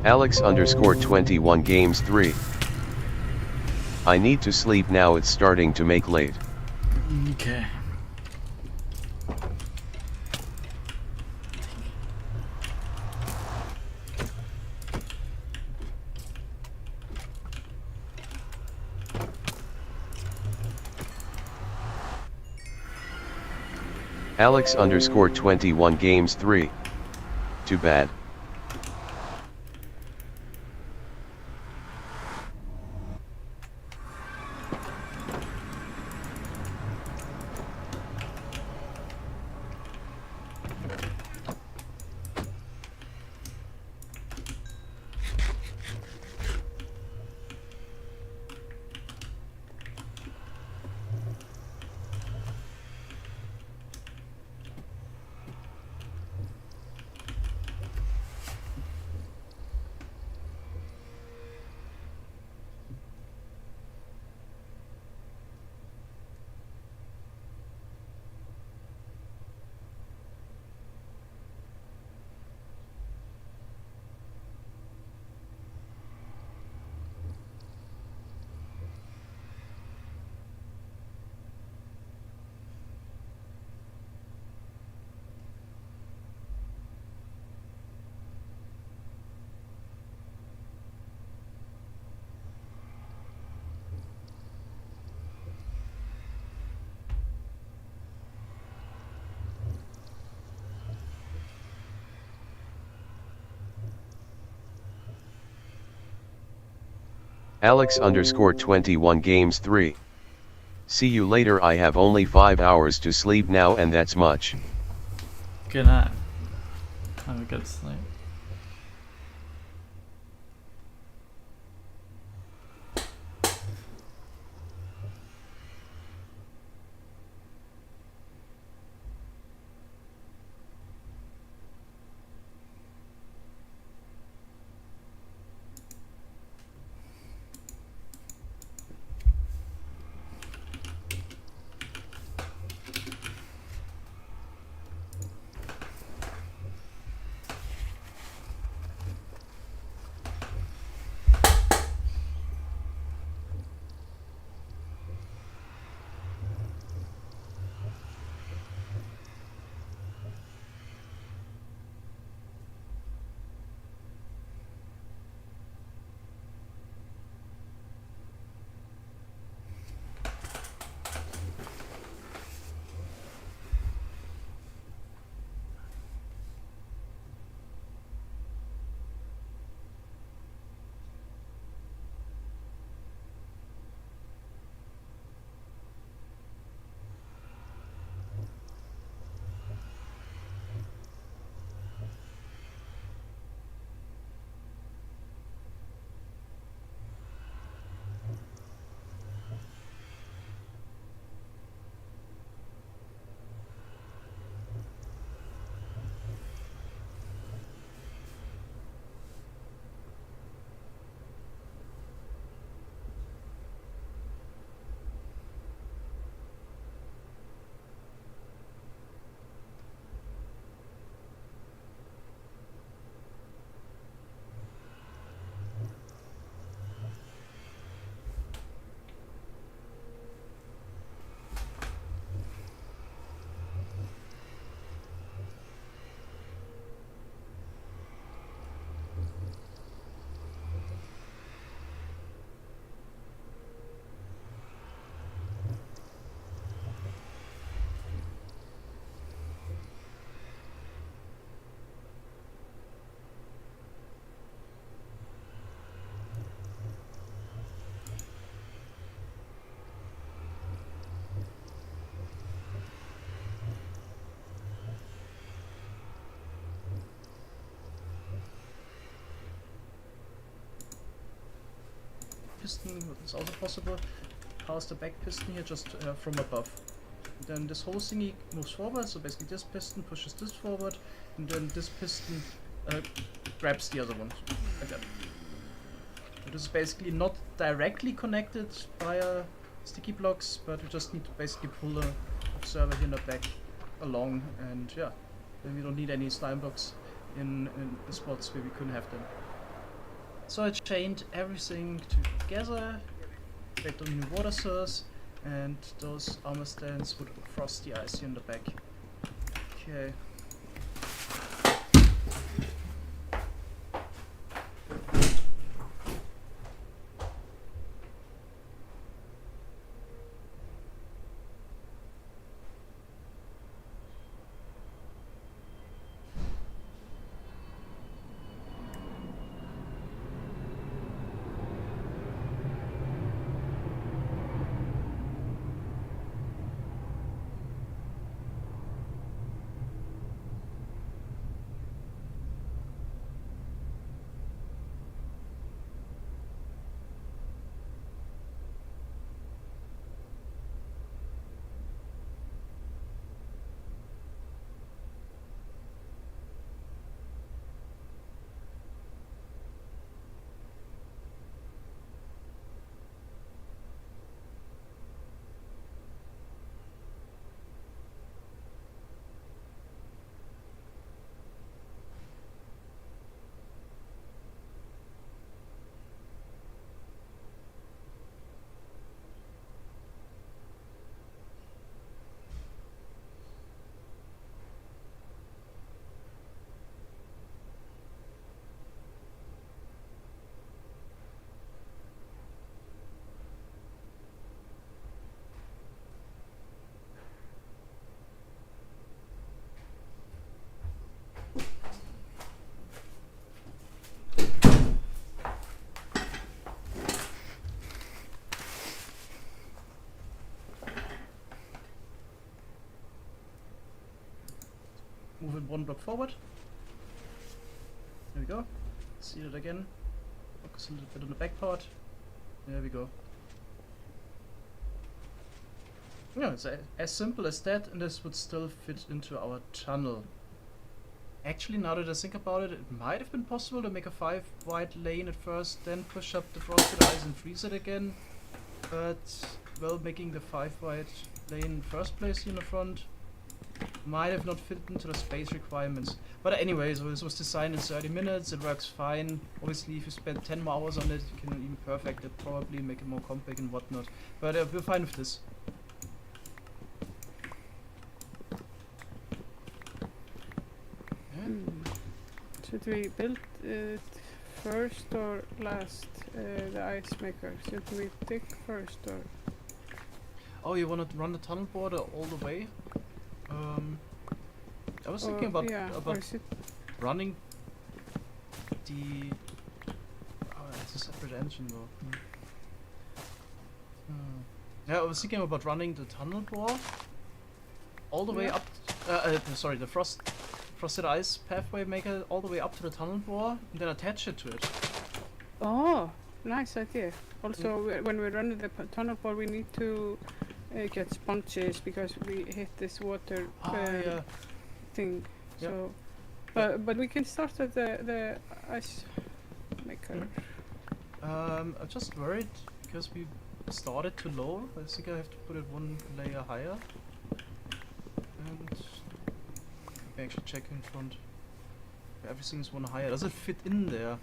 Alex underscore 21 games 3. I need to sleep now, it's starting to make late. Okay. Alex underscore 21 games 3. Too bad. Alex underscore 21 games 3. See you later, I have only 5 hours to sleep now and that's much. Good night. Have a good sleep. Piston is also possible. Pass the back piston here just from above. Then this whole thingy moves forward, so basically this piston pushes this forward, and then this piston grabs the other one, like that. So this is basically not directly connected via sticky blocks, but we just need to basically pull the observer here in the back along, and yeah, then we don't need any slime blocks in the spots where we couldn't have them. So I chained everything together, baked on new water source, and those armor stands would frost the ice here in the back. Okay. Move it one block forward. There we go. See it again. Focus a little bit on the back part. There we go. Yeah, it's as simple as that, and this would still fit into our tunnel. Actually, now that I think about it, it might have been possible to make a 5 wide lane at first, then push up the frosted ice and freeze it again. But, well, making the 5 wide lane in first place here in the front might have not fit into the space requirements. But anyways, this was designed in 30 minutes, it works fine. Obviously, if you spend 10 more hours on it, you can even perfect it, probably make it more compact and whatnot. But we're fine with this. Should we build it first or last, the ice maker? Should we dig first or? Oh, you want to run the tunnel border all the way? I was thinking about running the. Oh, it's a separate engine though. Yeah, I was thinking about running the tunnel bore all the way up. Sorry, the frosted ice pathway maker all the way up to the tunnel bore, and then attach it to it. Oh, nice idea. Also, when we run the tunnel bore, we need to get sponges because we hit this water thing. Yep. So, but we can start at the ice maker. I'm just worried because we started too low. I think I have to put it one layer higher. And let me actually check in front. Everything is one higher. Does it fit in there?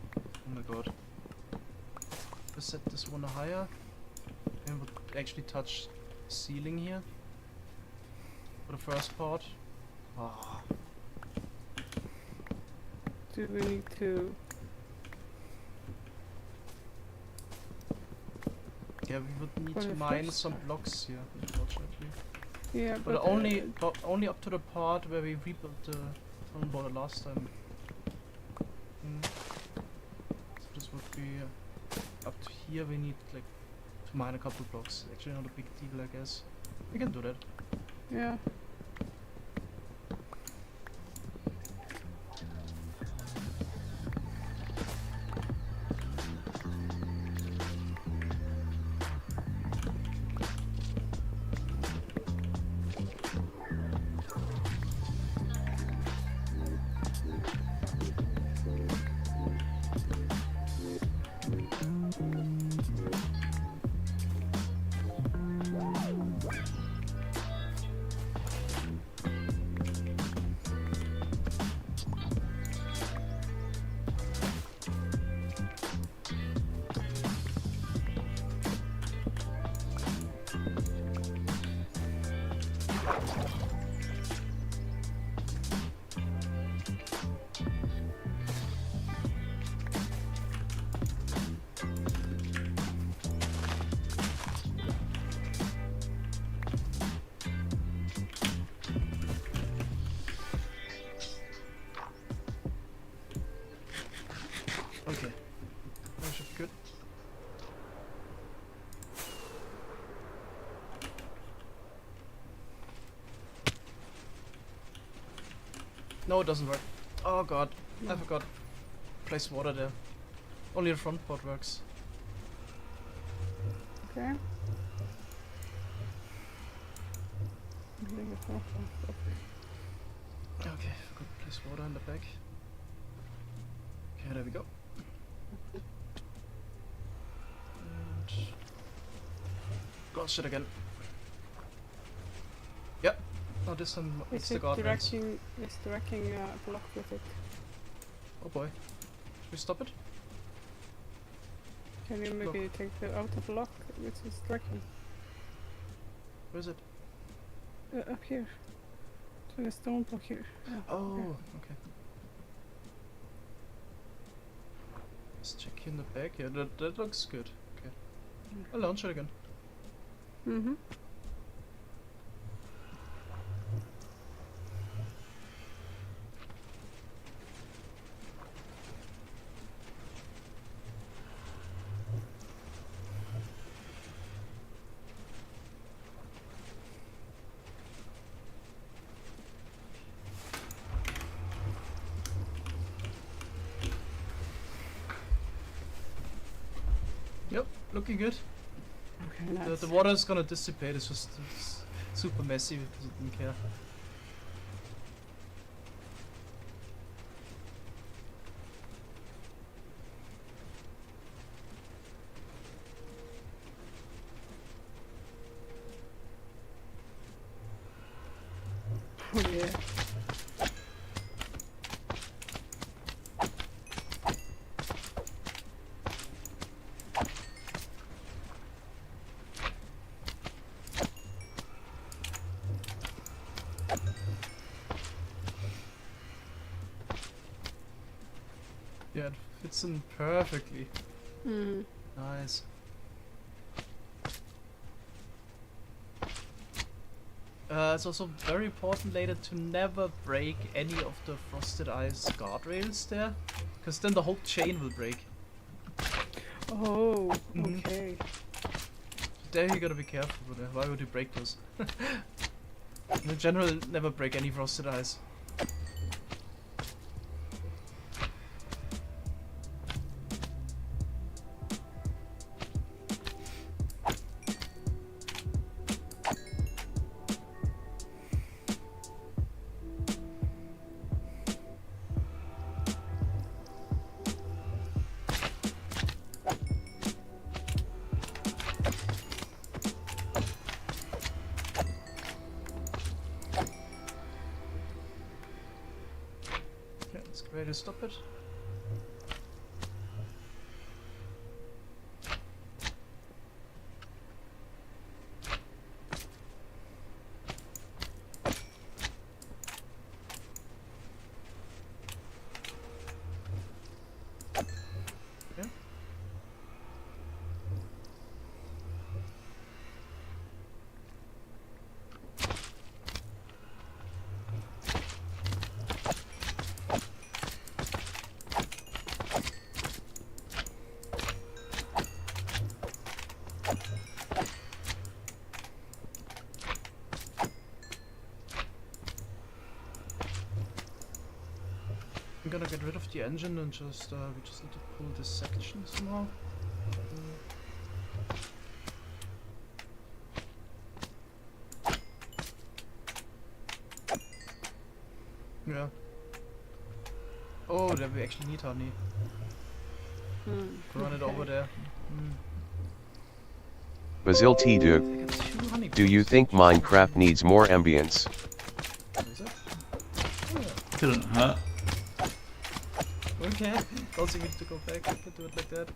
Oh my god. Just set this one higher. And would actually touch ceiling here. For the first part. Ah. Do we need to? Yeah, we would need For to the mine first some blocks here, unfortunately. Yeah, But only up to the part where we rebuilt the tunnel border last time. So this would be up to here. We need like to mine a couple blocks. Actually, not a big deal, I guess. We can do that. Yeah. Okay. That should be good. No, it doesn't work. Oh god, I forgot. Place water there. Only the front part works. Okay. Bring it up. Okay, forgot to place water in the back. Okay, there we go. And close it again. Yep. Oh, this time it's Is the it guardrails. directing block with it? Oh boy. Should we stop it? Can you maybe take the outer block which is tracking? Where is it? Up here. To the stone block here. Oh, okay. Let's check in the back. Yeah, that looks good. Okay. I'll launch it again. Mm-hmm. Yep, looking good. Okay, nice. The water is gonna dissipate. It's just it's super messy because it didn't care. Oh yeah. Yeah, it fits in perfectly. Mm. Nice. It's also very important later to never break any of the frosted ice guardrails there, because then the whole chain will break. Oh, Mhm. okay. There you gotta be careful with that. Why would you break those? In general, never break any frosted ice. Okay, let's get ready to stop it. Yeah. I'm gonna get rid of the engine and just we just need to pull this section somehow. Yeah. Oh, then we actually need honey. Run it over there. Basil T. Dug, I got 2 honey do you pots. think Minecraft needs more ambience? Is it? Couldn't hurt. Okay. Also need to go back and do it like that.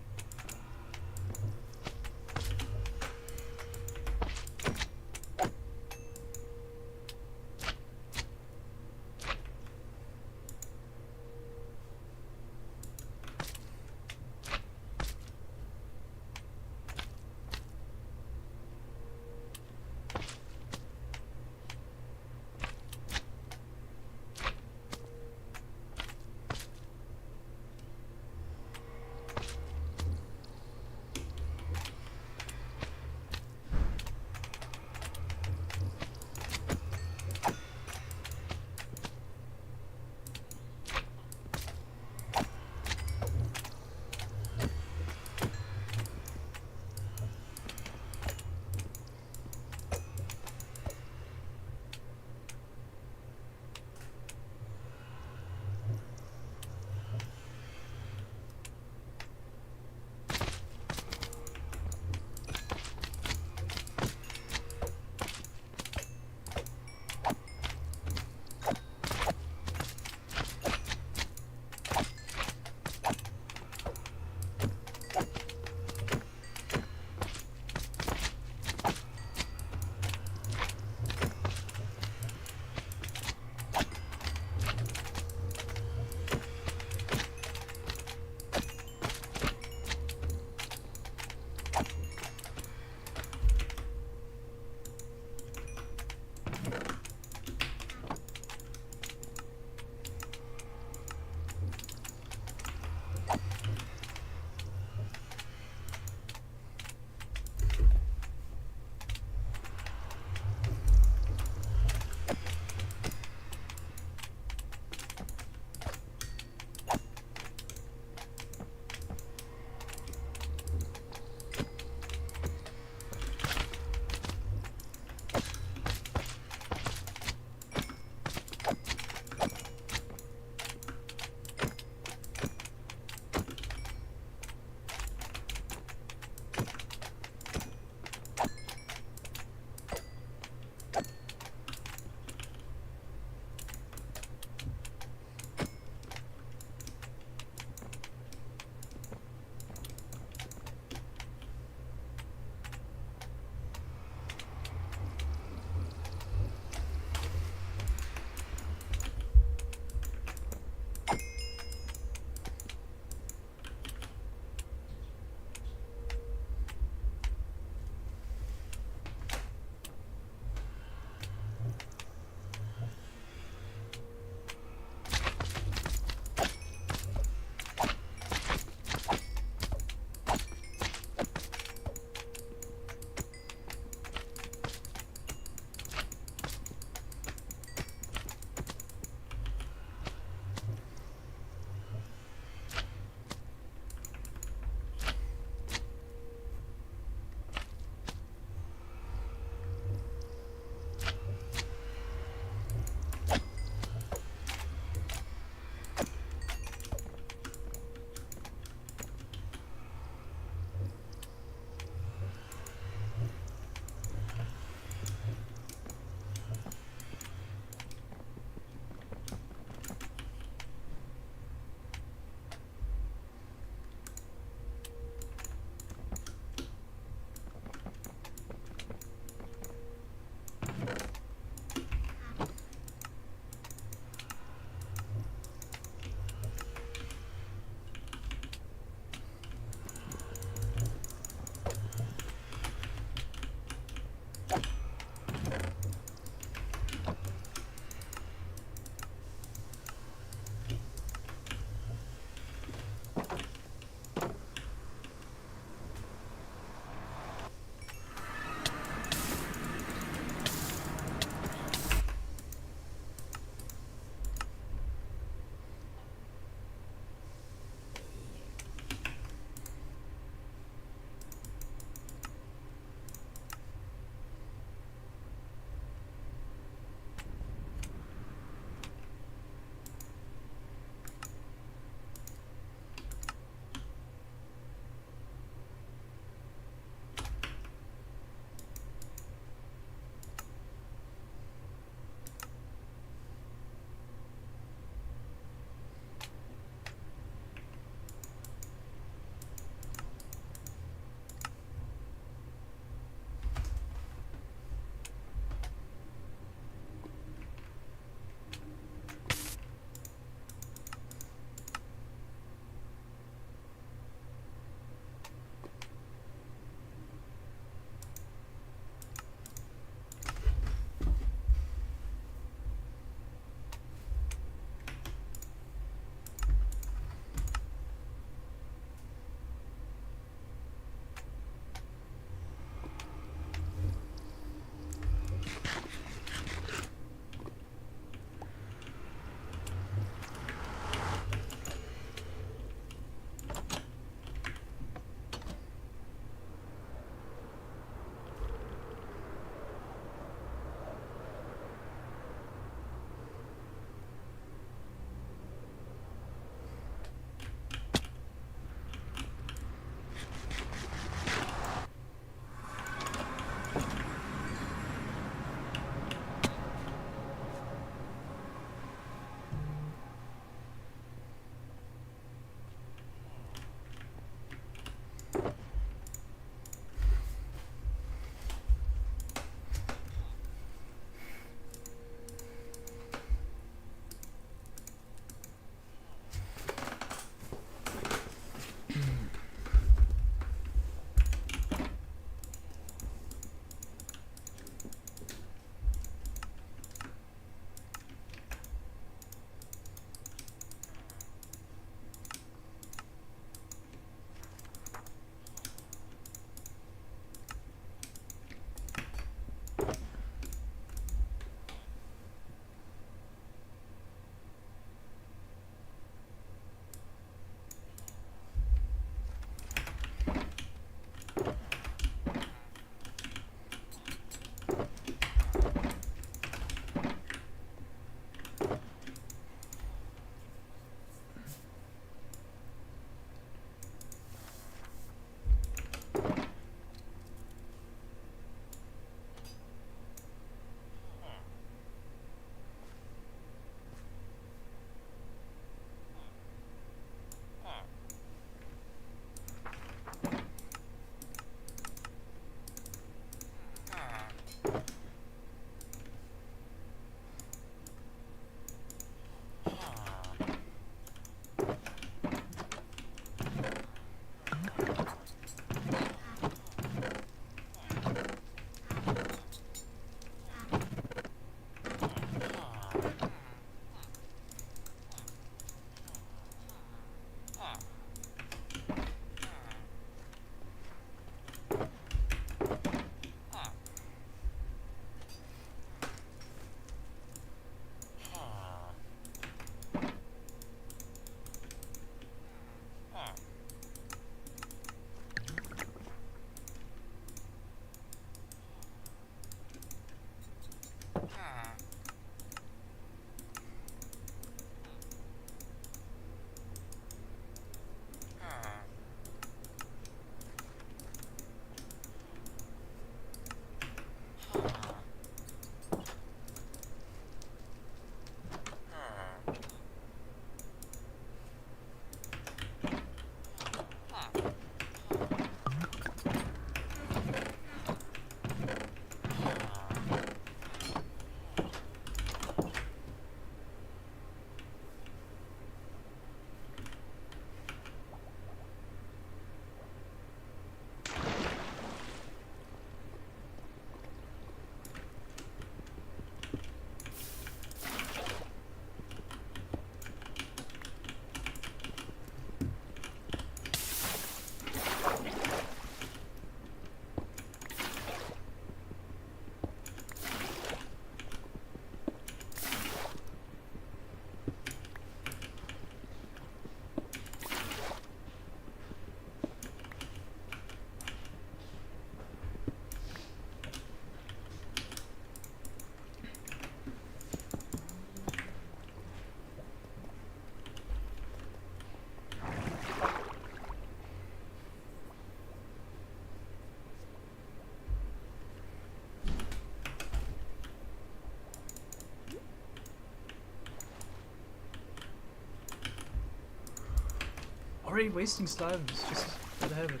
already wasting slime. It's just gotta have it.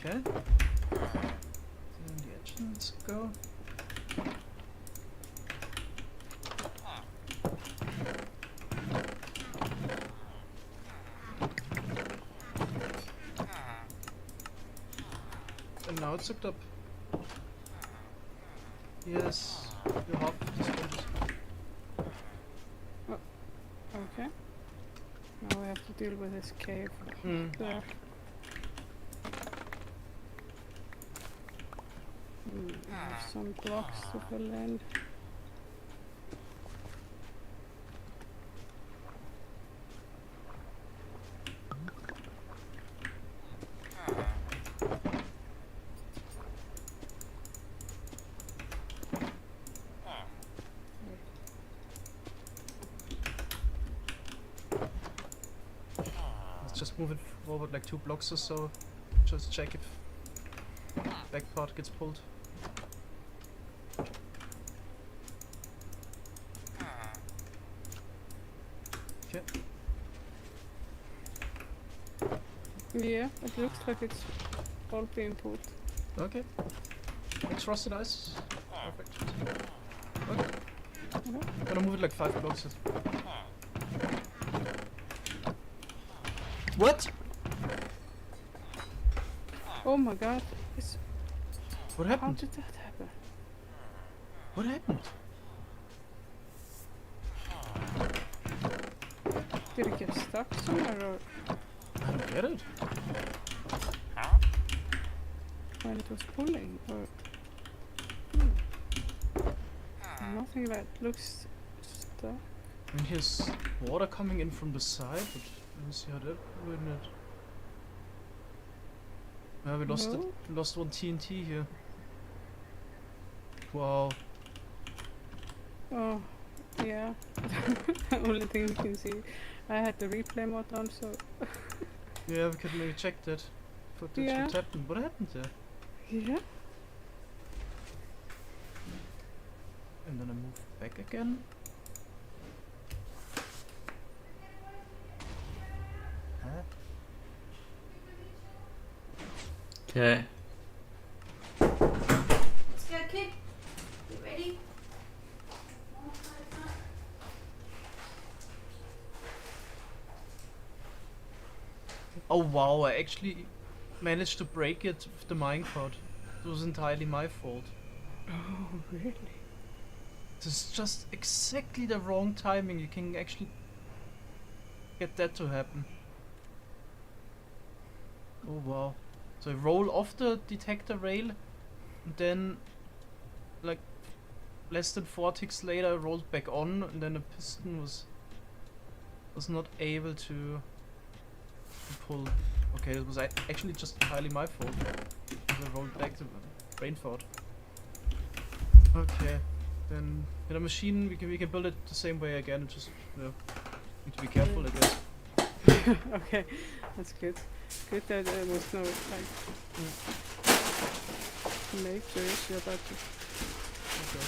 Okay. Then the engine, let's go. And now it's hooked up. Yes, you hop the sponges. Okay. Now we have to deal with this cave there. I have some blocks to fill in. Let's just move it forward like 2 blocks or so. Just check if back part gets pulled. Okay. Yeah, it looks like it's all being put. Okay. Makes rusted ice. Perfect. Okay. Gonna move it like 5 blocks. What? Oh my god. What How happened? did that happen? What happened? Did it get stuck somewhere or I don't get it. when it was pulling? Or nothing that looks stuck. I mean, here's water coming in from the side, but let me see how that ruined it. Yeah, we lost it. No? We lost 1 TNT here. Wow. Oh, yeah. Only thing you can see. I had the replay mode on, so Yeah, we could maybe check that. Footage Yeah. what happened. What happened there? yeah. And then I move back again. Huh? Okay. Let's go, kid. You ready? Oh wow, I actually managed to break it with the minecart. It was entirely my fault. Oh, really? This is just exactly the wrong timing. You can actually get that to happen. Oh wow. So I roll off the detector rail and then like less than 4 ticks later I rolled back on and then the piston was not able to pull. Okay, it was actually just entirely my fault. Because I rolled back the brain fart. Okay. Then in a machine we can build it the same way again, just need to be careful I guess. Okay, that's good. Good that there was no like major issue about it. Okay.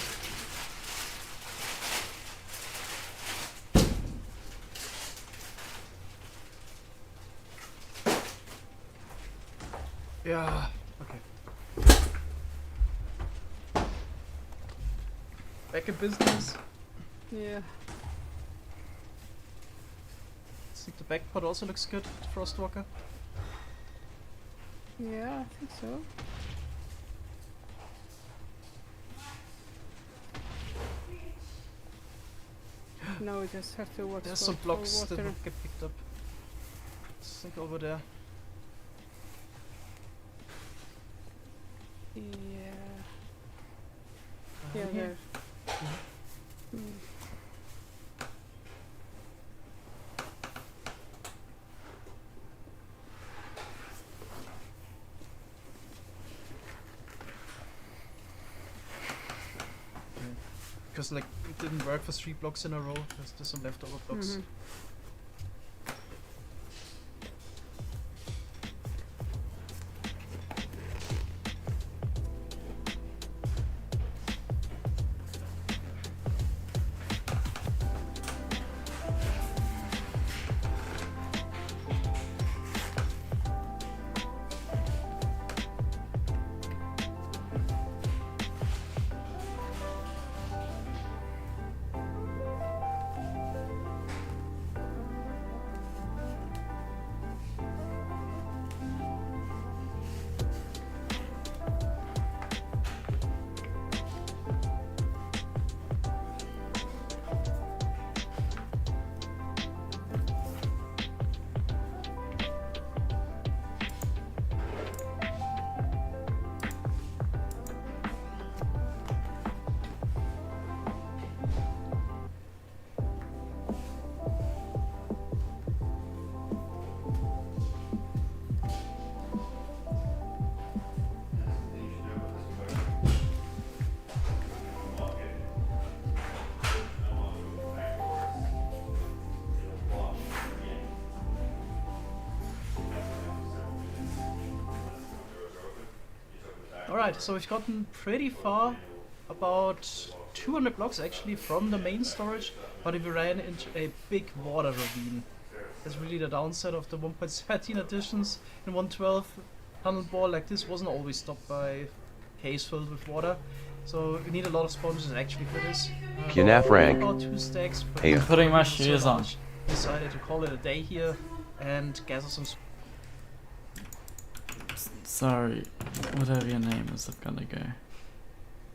Yeah, okay. Back in business. Yeah. I think the back part also looks good, the Frostwalker. Yeah, I think so. Now we just have to watch There's for some blocks that water. will get picked up. I think over there. Yeah. Yeah, here. there. Mm. Because like it didn't work for 3 blocks in a row. There's some leftover blocks. Mhm. Alright, so we've gotten pretty far, about 200 blocks actually from the main storage, but we ran into a big water ravine. That's really the downside of the 1.13 editions. In 1.12, tunnel bore like this wasn't always stopped by caves filled with water, so we need a lot of sponges actually for this. Knaf rank. About 2 stacks, but Hey. we Putting my so shoes on. much, decided to call it a day here and gather some. Sorry, whatever your name is, I'm gonna go.